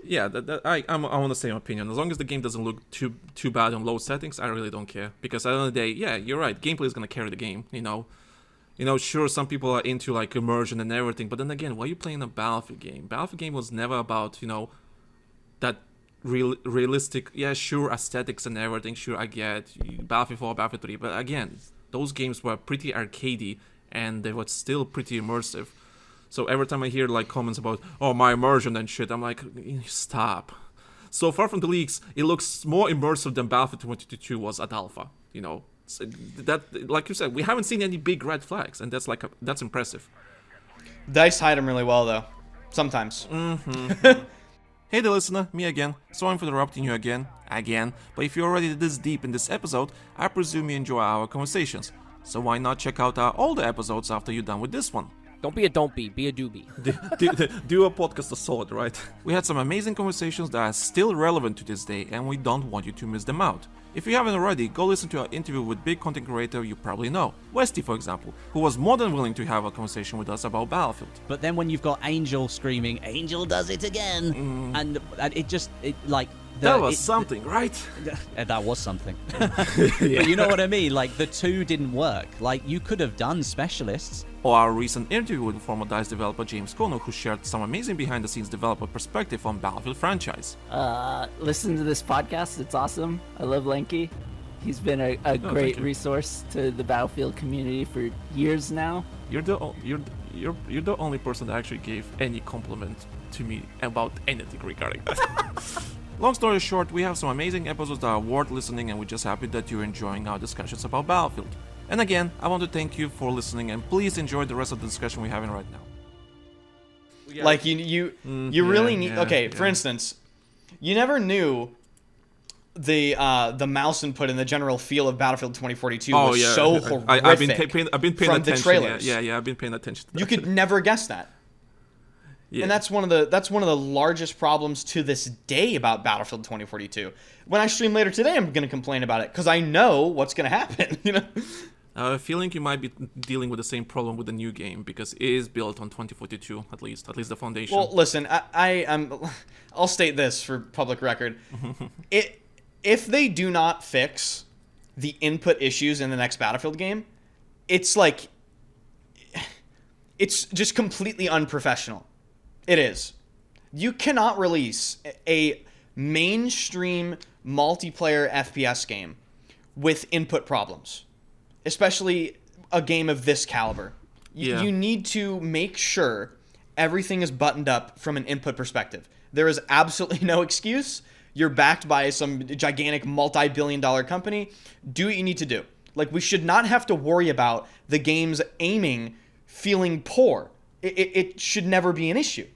Yeah, I'm on the same opinion. As long as the game doesn't look too bad on low settings, I really don't care. Because at the end of the day, yeah, you're right. Gameplay is gonna carry the game. Sure, some people are into immersion and everything, but then again, why are you playing a Battlefield game? Battlefield game was never about that realistic, yeah, sure, aesthetics and everything. Sure, I get Battlefield 4, Battlefield 3, but again, those games were pretty arcadey and they were still pretty immersive. So every time I hear like comments about, oh, my immersion and shit, I'm like, stop. So far from the leaks, it looks more immersive than Battlefield 2022 was at alpha. You know, so that, like you said, we haven't seen any big red flags, and that's impressive. DICE hide them really well, though. Sometimes. Hey there, listener, me again. Sorry for interrupting you again, but if you're already this deep in this episode, I presume you enjoy our conversations. So why not check out our older episodes after you're done with this one? Don't be a doobie. Do a podcast of sort, right? We had some amazing conversations that are still relevant to this day, and we don't want you to miss them out. If you haven't already, go listen to our interview with big content creator you probably know, Westy for example, who was more than willing to have a conversation with us about Battlefield. But then when you've got Angel screaming, Angel does it again, and that was something, right? That was something. But you know what I mean? Like, the two didn't work. Like, you could have done specialists. Or our recent interview with former DICE developer James Conner, who shared some amazing behind-the-scenes developer perspective on Battlefield franchise. Listen to this podcast. It's awesome. I love Lanky. He's been a great resource to the Battlefield community for years now. You're the only person that actually gave any compliment to me about anything regarding that. Long story short, we have some amazing episodes that are worth listening, and we're just happy that you're enjoying our discussions about Battlefield. And again, I want to thank you for listening, and please enjoy the rest of the discussion we're having right now. Like, you really need... For instance, you never knew the mouse input and the general feel of Battlefield 2042 was so horrific. I've been paying attention. The trailers. Yeah, I've been paying attention to that. You could never guess that. Yeah. And that's one of the largest problems to this day about Battlefield 2042. When I stream later today, I'm going to complain about it because I know what's going to happen. You know. I have a feeling you might be dealing with the same problem with the new game because it is built on 2042 at least the foundation. Well, listen, I'll state this for public record: if they do not fix the input issues in the next Battlefield game, it's just completely unprofessional. It is. You cannot release a mainstream multiplayer FPS game with input problems, especially a game of this caliber. You need to make sure everything is buttoned up from an input perspective. There is absolutely no excuse. You're backed by some gigantic multi-billion-dollar company. Do what you need to do. Like, we should not have to worry about the game's aiming feeling poor. It should never be an issue.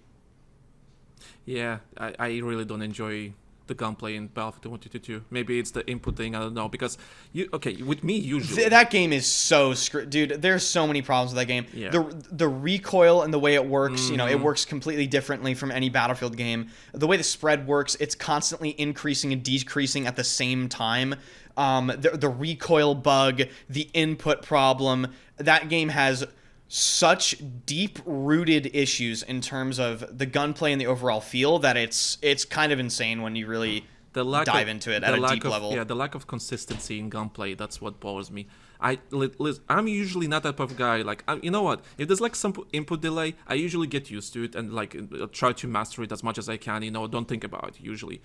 Yeah, I really don't enjoy the gunplay in Battlefield 2022. Maybe it's the input thing, I don't know, because with me usually that game is so dude, there's so many problems with that game. Yeah. The recoil and the way it works, it works completely differently from any Battlefield game. The way the spread works, it's constantly increasing and decreasing at the same time. The recoil bug, the input problem, that game has such deep-rooted issues in terms of the gunplay and the overall feel that it's kind of insane when you really dive into it at a deep level. Yeah, the lack of consistency in gunplay, that's what bothers me. I'm usually not that type of guy. Like, you know what? If there's like some input delay, I usually get used to it and like try to master it as much as I can. Don't think about it usually.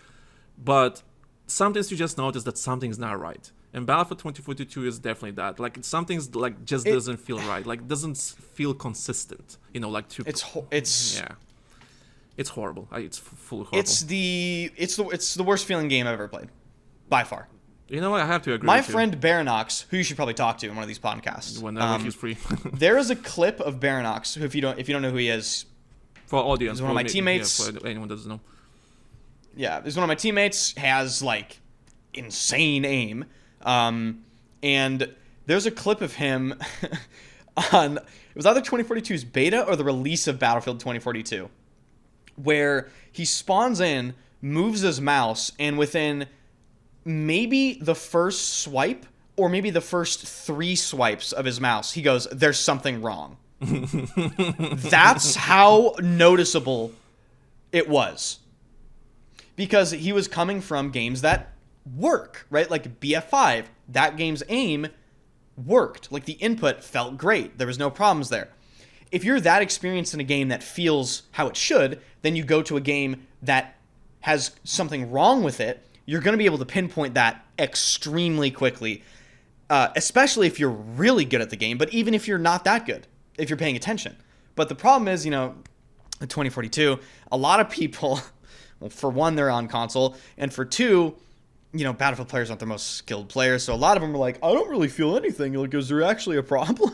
But sometimes you just notice that something's not right. And Battlefield 2042 is definitely that. Like, something's like just doesn't feel right. Like, doesn't feel consistent. It's horrible. It's full horrible. It's the worst feeling game I've ever played, by far. You know what? I have to agree. My friend Baranox, who you should probably talk to in one of these podcasts, whenever he's free. There is a clip of Baranox, who if you don't know who he is, for audience, he's one of my teammates. Yeah, for anyone that doesn't know. Yeah, he's one of my teammates. Has like insane aim. And there's a clip of him on, it was either 2042's beta or the release of Battlefield 2042, where he spawns in, moves his mouse, and within maybe the first swipe or maybe the first 3 swipes of his mouse, he goes, "There's something wrong." That's how noticeable it was. Because he was coming from games that work, right? Like BF5, that game's aim worked. Like the input felt great. There was no problems there. If you're that experienced in a game that feels how it should, then you go to a game that has something wrong with it, you're going to be able to pinpoint that extremely quickly. especially if you're really good at the game, but even if you're not that good, if you're paying attention. But the problem is, in 2042, a lot of people, well, for one, they're on console, and for two, Battlefield players aren't the most skilled players, so a lot of them are like, I don't really feel anything. Like, is there actually a problem?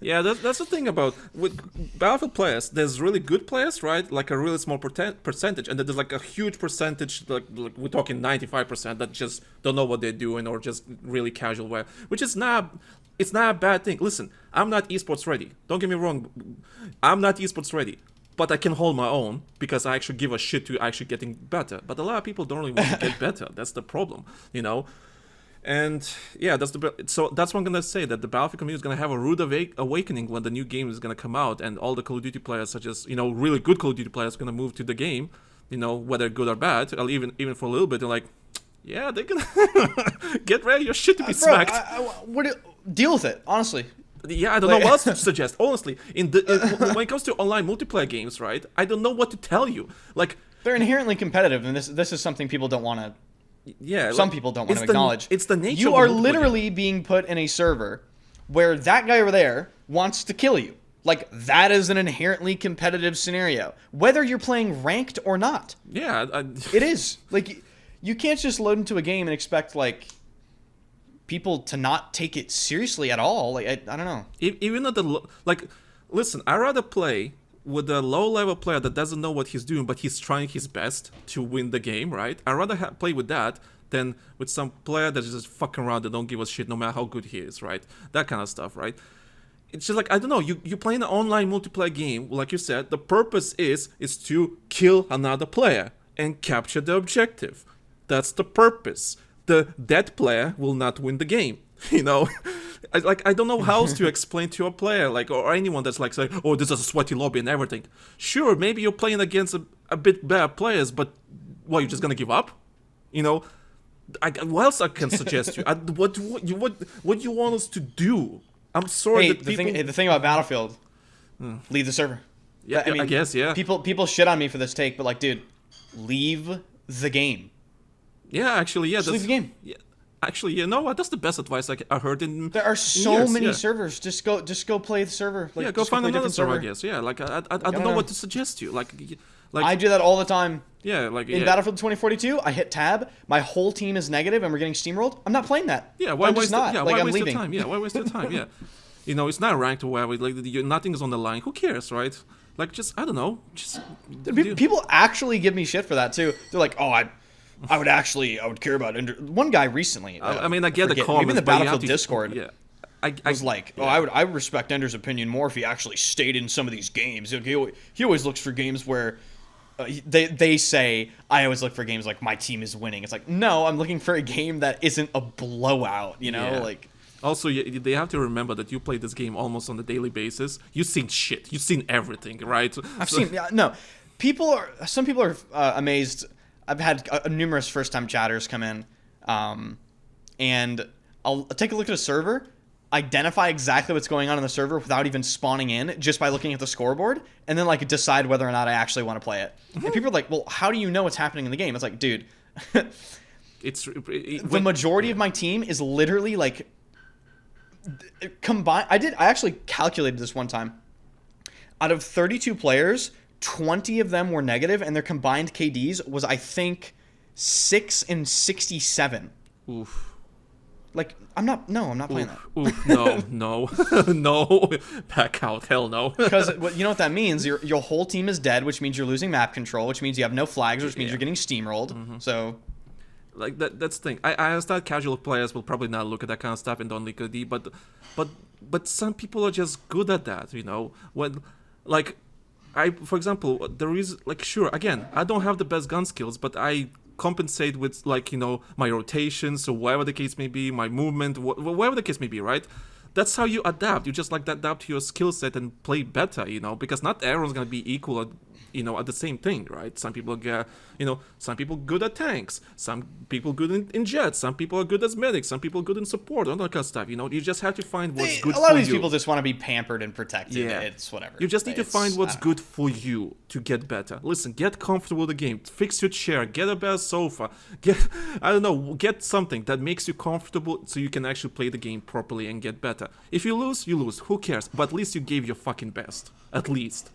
Yeah, that's the thing about with Battlefield players. There's really good players, right? Like a really small percentage, and then there's like a huge percentage, like we're talking 95%, that just don't know what they're doing or just really casual wear, which is it's not a bad thing. Listen, I'm not esports ready. Don't get me wrong, I'm not esports ready. But I can hold my own because I actually give a shit to actually getting better. But a lot of people don't really want to get better. That's the problem, And yeah, so that's what I'm gonna say, that the Battlefield community is gonna have a rude awakening when the new game is gonna come out, and all the Call of Duty players, such as really good Call of Duty players, are gonna move to the game, whether good or bad, or even for a little bit. They're like, yeah, they're gonna get ready, your shit to be smacked. Deal with it, honestly. Yeah, I don't know what else to suggest. Honestly, when it comes to online multiplayer games, right? I don't know what to tell you. Like, they're inherently competitive, and this is something people don't want to. Yeah, some people don't want to acknowledge. It's the nature. You are literally being put in a server where that guy over there wants to kill you. Like, that is an inherently competitive scenario, whether you're playing ranked or not. Yeah, it is. Like, you can't just load into a game and expect people to not take it seriously at all. Like, I don't know. Even at listen, I'd rather play with a low-level player that doesn't know what he's doing, but he's trying his best to win the game, right? I'd rather play with that than with some player that's just fucking around and don't give a shit no matter how good he is, right? That kind of stuff, right? It's just like, I don't know, you play an online multiplayer game, like you said, the purpose is to kill another player and capture the objective. That's the purpose. The dead player will not win the game, I don't know how else to explain to a player, or anyone that's like saying, oh, this is a sweaty lobby and everything. Sure, maybe you're playing against a bit better players, but you're just gonna give up? What else I can suggest to you? What you want us to do? I'm sorry. Hey, the thing about Battlefield, leave the server. Yeah, I guess, yeah. People shit on me for this take, but dude, leave the game. Yeah, actually, yeah. Just leave the game. Yeah, actually, what? That's the best advice I heard in. There are so many servers. Just go play the server. Go find another server, I guess. Yeah, I don't know what to suggest to you. Like I do that all the time. Yeah, in Battlefield 2042, I hit tab. My whole team is negative, and we're getting steamrolled. I'm not playing that. Yeah, why waste not? Yeah, why I'm waste leaving. Time? Yeah, why waste your time? Yeah, it's not ranked or whatever. Nothing is on the line. Who cares, right? Just I don't know. Just people actually give me shit for that too. They're like, oh, I would care about one guy recently. I get the comments. Maybe in the Battlefield Discord. Yeah. I would respect Ender's opinion more if he actually stayed in some of these games. He always looks for games where they say, I always look for games like my team is winning. It's like, no, I'm looking for a game that isn't a blowout, Also, they have to remember that you play this game almost on a daily basis. You've seen shit. You've seen everything, right? No. Some people are amazed. I've had numerous first-time chatters come in, and I'll take a look at a server, identify exactly what's going on in the server without even spawning in, just by looking at the scoreboard, and then decide whether or not I actually want to play it. And people are like, well, how do you know what's happening in the game? It's like, dude, the majority of my team is literally combined. I actually calculated this one time. Out of 32 players, 20 of them were negative, and their combined KDs was, I think, 6 and 67. Oof. I'm not playing that. Oof, no, no, back out, hell no. Because you know what that means? Your whole team is dead, which means you're losing map control, which means you have no flags, which means you're getting steamrolled. Mm-hmm. So, that's the thing. I understand casual players will probably not look at that kind of stuff and don't leak a D, but some people are just good at that, when for example, there is sure, again, I don't have the best gun skills, but I compensate with my rotations or whatever the case may be, my movement, whatever the case may be, right? That's how you adapt. You just adapt to your skill set and play better, because not everyone's gonna be equal at the same thing, right? Some people get, some people good at tanks, some people good in jets, some people are good as medics, some people good in support, all that kind of stuff. You just have to find what's good for you. A lot of these people just want to be pampered and protected. Yeah. It's whatever. You just need to find what's good for you to get better. Listen, get comfortable with the game. Fix your chair. Get a better sofa. Get something that makes you comfortable so you can actually play the game properly and get better. If you lose, you lose. Who cares? But at least you gave your fucking best. At least,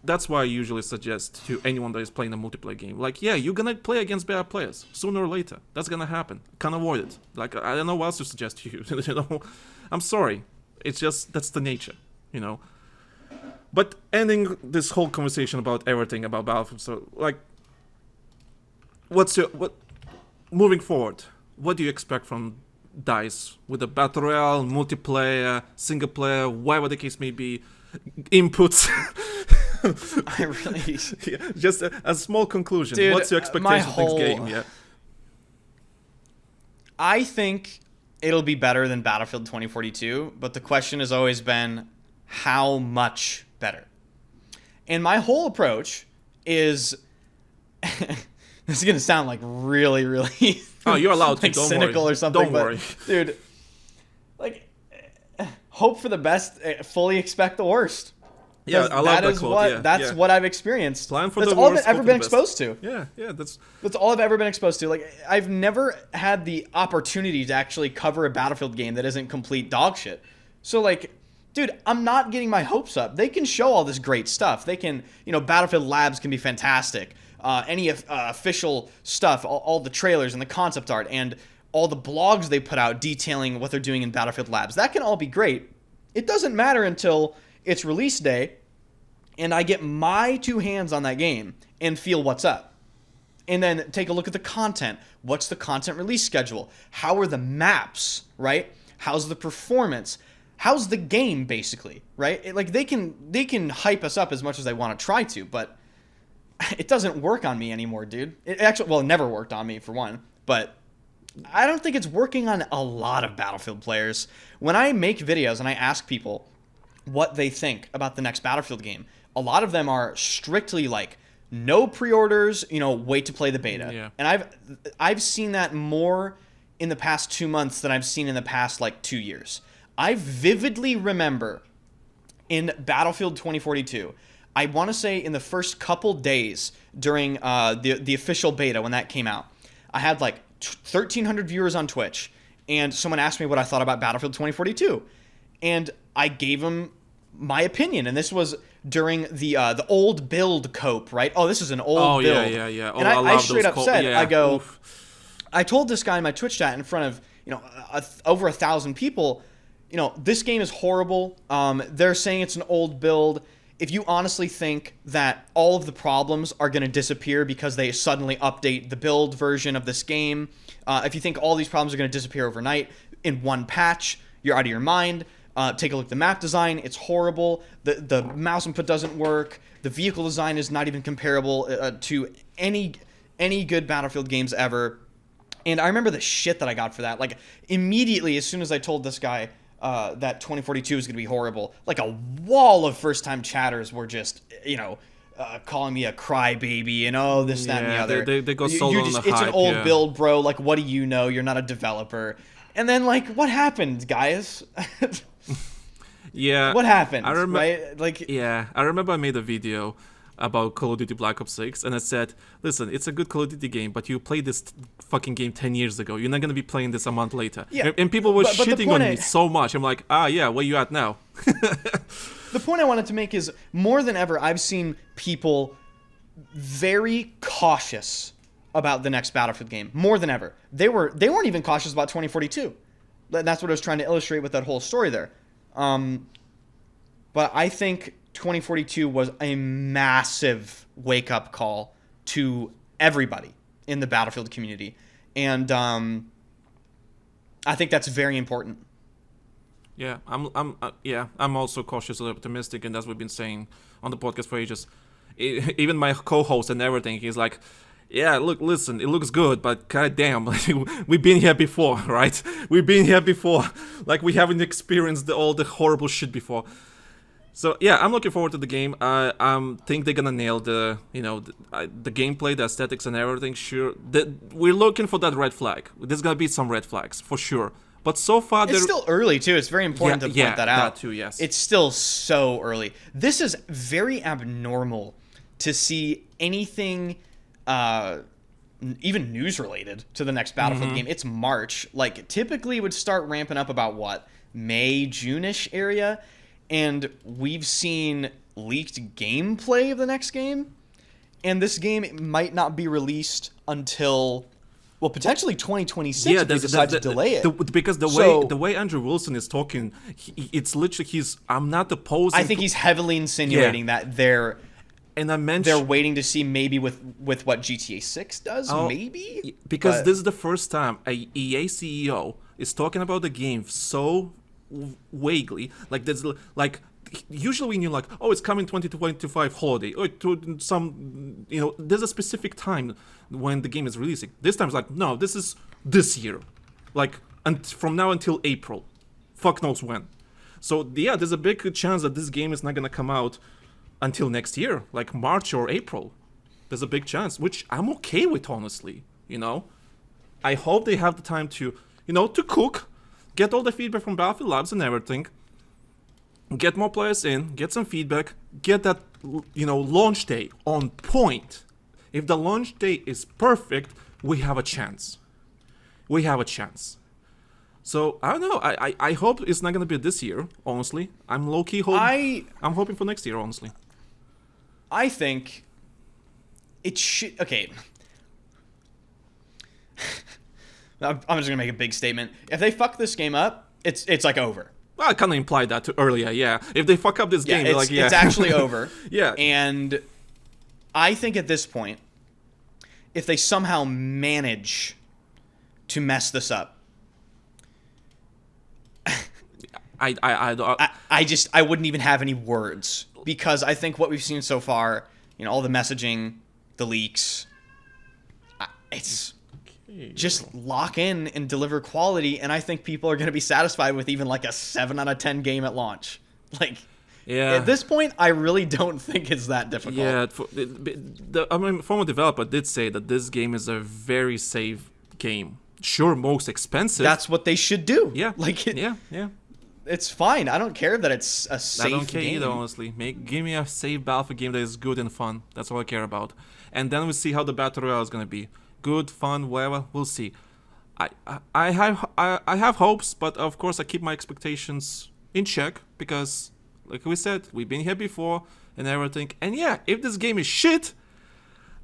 That's why I usually suggest to anyone that is playing a multiplayer game, you're gonna play against better players sooner or later. That's gonna happen. Can't avoid it. I don't know what else to suggest to you. I'm sorry. It's just that's the nature, But ending this whole conversation about everything about Battlefield, so moving forward? What do you expect from DICE with the battle royale, multiplayer, single player, whatever the case may be, inputs? I really just a small conclusion. Dude, what's your expectation for this game? Yeah, I think it'll be better than Battlefield 2042, but the question has always been how much better. And my whole approach is this is gonna sound really, really you're allowed to. Don't cynical worry. Or something. Don't worry, dude. Hope for the best, fully expect the worst. Yeah, I love that quote. That's what I've experienced. Plan for that's the all worst, I've ever been exposed to. Yeah, that's all I've ever been exposed to. I've never had the opportunity to actually cover a Battlefield game that isn't complete dog shit. So dude, I'm not getting my hopes up. They can show all this great stuff. They can, Battlefield Labs can be fantastic. Any official stuff, all the trailers and the concept art and all the blogs they put out detailing what they're doing in Battlefield Labs. That can all be great. It doesn't matter until it's release day and I get my two hands on that game and feel what's up. And then take a look at the content. What's the content release schedule? How are the maps, right? How's the performance? How's the game, basically, right? They can hype us up as much as they want to try to, but it doesn't work on me anymore, dude. It never worked on me, for one. But I don't think it's working on a lot of Battlefield players. When I make videos and I ask people what they think about the next Battlefield game, a lot of them are strictly no pre-orders, wait to play the beta. Yeah. And I've seen that more in the past 2 months than I've seen in the past 2 years. I vividly remember in Battlefield 2042, I want to say in the first couple days during the official beta when that came out, I had 1,300 viewers on Twitch, and someone asked me what I thought about Battlefield 2042, and I gave them my opinion, and this was during the old build cope, right? Oh, this is an old build. Yeah. And I straight up said, yeah. I go, I told this guy in my Twitch chat in front of over 1,000 people, this game is horrible. They're saying it's an old build. If you honestly think that all of the problems are going to disappear because they suddenly update the build version of this game, if you think all these problems are going to disappear overnight in one patch, you're out of your mind. Take a look at the map design. It's horrible. The mouse input doesn't work. The vehicle design is not even comparable to any good Battlefield games ever. And I remember the shit that I got for that. Immediately, as soon as I told this guy that 2042 was going to be horrible, a wall of first-time chatters were just, calling me a crybaby and this, that, and the other. They go sold on the hype. It's an old build, bro. What do you know? You're not a developer. And then, what happened, guys? Yeah. What happened? I remember. Right? Yeah, I remember I made a video about Call of Duty Black Ops 6, and I said, listen, it's a good Call of Duty game, but you played this fucking game 10 years ago. You're not going to be playing this a month later. Yeah. And people were shitting on me so much. I'm like, yeah, where you at now? The point I wanted to make is, more than ever, I've seen people very cautious about the next Battlefield game. More than ever. They weren't even cautious about 2042. That's what I was trying to illustrate with that whole story there. But I think 2042 was a massive wake-up call to everybody in the Battlefield community. And I think that's very important. Yeah, I'm also cautiously optimistic, and that's what we've been saying on the podcast for ages. Even my co-host and everything, he's like, yeah, listen, it looks good, but goddamn, we've been here before, right? We've been here before. We haven't experienced all the horrible shit before. So yeah, I'm looking forward to the game. I think they're gonna nail the the gameplay, the aesthetics, and everything. Sure, we're looking for that red flag. There's gonna be some red flags for sure. But so far, it's still early too. It's very important to point that out. That too, yes. It's still so early. This is very abnormal to see anything, even news related to the next Battlefield game. It's March. Like typically, it would start ramping up about what, May, June-ish area. And we've seen leaked gameplay of the next game. And this game might not be released until, well, potentially 2026 if they decide to delay it. Because the way Andrew Wilson is talking, it's literally I'm not opposing. I think he's heavily insinuating that they're waiting to see maybe with what GTA 6 does, maybe? Because this is the first time a EA CEO is talking about the game so vaguely, like there's like usually when you're like, oh, it's coming 2025 holiday, or to some, there's a specific time when the game is releasing. This time it's like, no, this is this year, like, and from now until April, fuck knows when. So yeah, there's a big chance that this game is not gonna come out until next year, like March or April. There's a big chance, which I'm okay with, honestly. I hope they have the time to cook, get all the feedback from Battlefield Labs and everything, get more players in, get some feedback, get that, launch day on point. If the launch day is perfect, we have a chance. We have a chance. So, I don't know. I hope it's not going to be this year, honestly. I'm low-key hoping. I'm hoping for next year, honestly. I think it should... Okay. I'm just gonna make a big statement. If they fuck this game up, it's like over. Well, I kind of implied that earlier, yeah. If they fuck up this game, it's actually over. Yeah. And I think at this point, if they somehow manage to mess this up, I wouldn't even have any words, because I think what we've seen so far, all the messaging, the leaks, it's just lock in and deliver quality, and I think people are going to be satisfied with even like a 7 out of 10 game at launch. Like, at this point, I really don't think it's that difficult. Yeah, former developer did say that this game is a very safe game. Sure, most expensive. That's what they should do. Yeah, yeah. It's fine. I don't care that it's a safe game. I don't care either, honestly. Give me a safe Battlefield game that is good and fun. That's all I care about. And then we'll see how the Battle Royale is going to be. Good, fun, whatever, we'll see. I have hopes, but of course I keep my expectations in check, because, like we said, we've been here before and everything. And yeah, if this game is shit,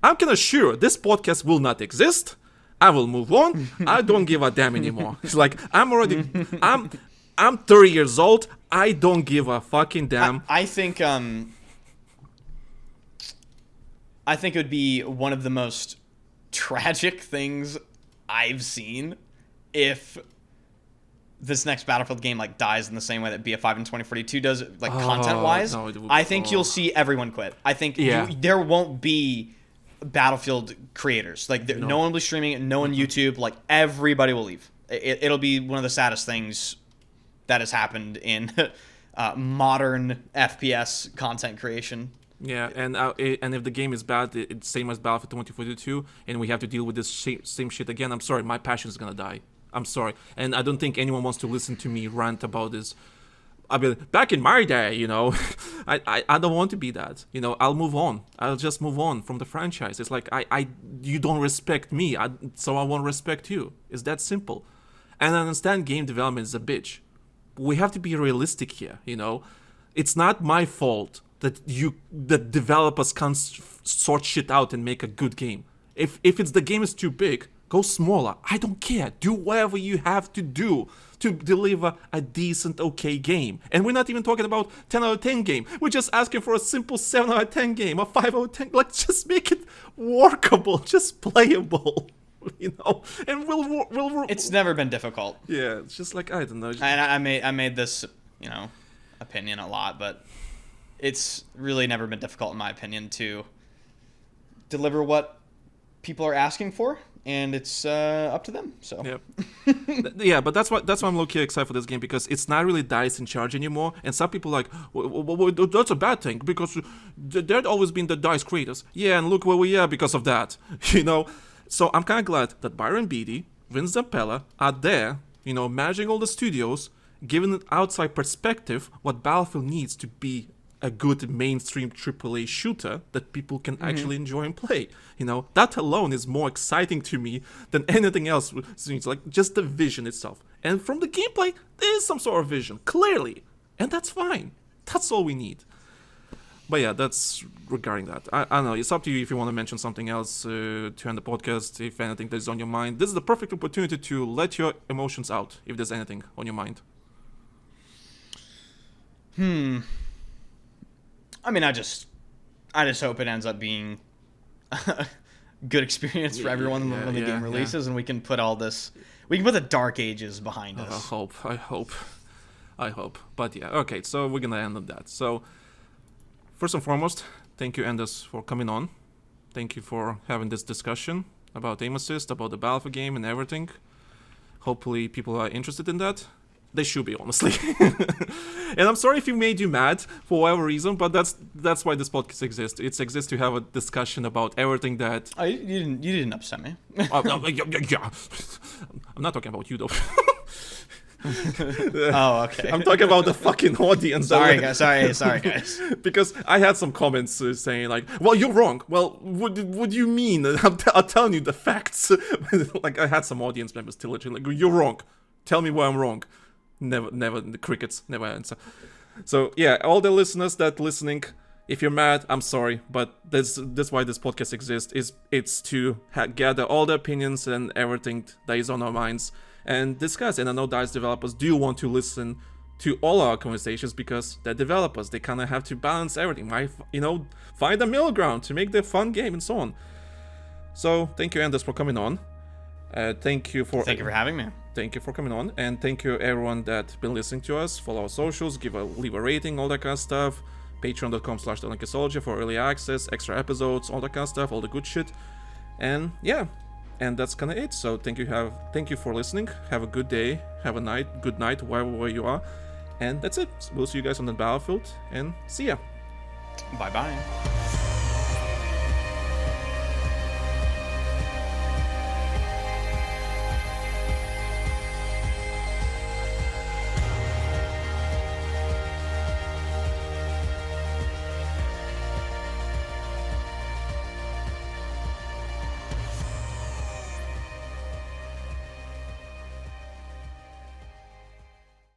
I'm kind of sure this podcast will not exist. I will move on. I don't give a damn anymore. It's like, I'm 30 years old. I don't give a fucking damn. I think it would be one of the most tragic things I've seen if this next Battlefield game like dies in the same way that BF5 and 2042 does, like content wise. No, I think you'll see everyone quit. I think there won't be Battlefield creators. Like no one will be streaming it, no one YouTube. Like everybody will leave. It'll be one of the saddest things that has happened in modern FPS content creation. Yeah, and if the game is bad, it's same as Battlefield 2042, and we have to deal with this same shit again. I'm sorry, my passion is gonna die. I'm sorry, and I don't think anyone wants to listen to me rant about this. I mean, back in my day, I don't want to be that. I'll move on. I'll just move on from the franchise. It's like you don't respect me, so I won't respect you. It's that simple. And I understand game development is a bitch. We have to be realistic here. It's not my fault that developers can't sort shit out and make a good game. If the game is too big, go smaller. I don't care. Do whatever you have to do to deliver a decent, okay game. And we're not even talking about 10 out of 10 game. We're just asking for a simple 7 out of 10 game, a 5 out of 10. Like, just make it workable, just playable. And we'll it's never been difficult. Yeah, it's just like, I don't know. And I made this, opinion a lot, but it's really never been difficult, in my opinion, to deliver what people are asking for. and it's up to them. So Yeah, but that's why I'm low-key excited for this game, because it's not really DICE in charge anymore, and some people are like, well, that's a bad thing, because there'd always been the DICE creators. Yeah, and look where we are because of that, you know? So I'm kind of glad that Byron Beatty, Vince Zampella are there, you know, managing all the studios, giving an outside perspective what Battlefield needs to be a good mainstream AAA shooter that people can actually enjoy and play. You know, that alone is more exciting to me than anything else. Seems like just the vision itself. And from the gameplay, there is some sort of vision, clearly. And that's fine. That's all we need. But yeah, that's regarding that. I don't know, it's up to you if you want to mention something else to end the podcast, if anything that is on your mind. This is the perfect opportunity to let your emotions out, if there's anything on your mind. I mean, I just hope it ends up being a good experience for everyone when the game releases, and we can put the dark ages behind us. I hope. But yeah, okay, so we're gonna end on that. So, first and foremost, thank you, Anders, for coming on. Thank you for having this discussion about aim assist, about the Battlefield game and everything. Hopefully people are interested in that. They should be, honestly. And I'm sorry if you made you mad for whatever reason, but that's why this podcast exists. It exists to have a discussion about everything that... You didn't upset me. Yeah. I'm not talking about you, though. Oh, okay. I'm talking about the fucking audience. Sorry, guys. Because I had some comments saying like, well, you're wrong. Well, what do you mean? I'm telling you the facts. Like, I had some audience members still literally like, you're wrong. Tell me where I'm wrong. Never, the crickets never answer. So yeah, all the listeners that listening, if you're mad, I'm sorry, but that's why this podcast exists. It's to gather all the opinions and everything that is on our minds and discuss. And I know DICE developers do want to listen to all our conversations because they're developers. They kind of have to balance everything, find a middle ground to make the fun game and so on. So thank you, Anders, for coming on. Thank you for having me. Thank you for coming on, and thank you everyone that's been listening to us. Follow our socials, leave a rating, all that kind of stuff. Patreon.com/TheLankySoldier for early access, extra episodes, all that kind of stuff, all the good shit. And yeah, and that's kind of it. So thank you for listening. Have a good day, good night, wherever you are. And that's it. We'll see you guys on the Battlefield, and see ya. Bye-bye.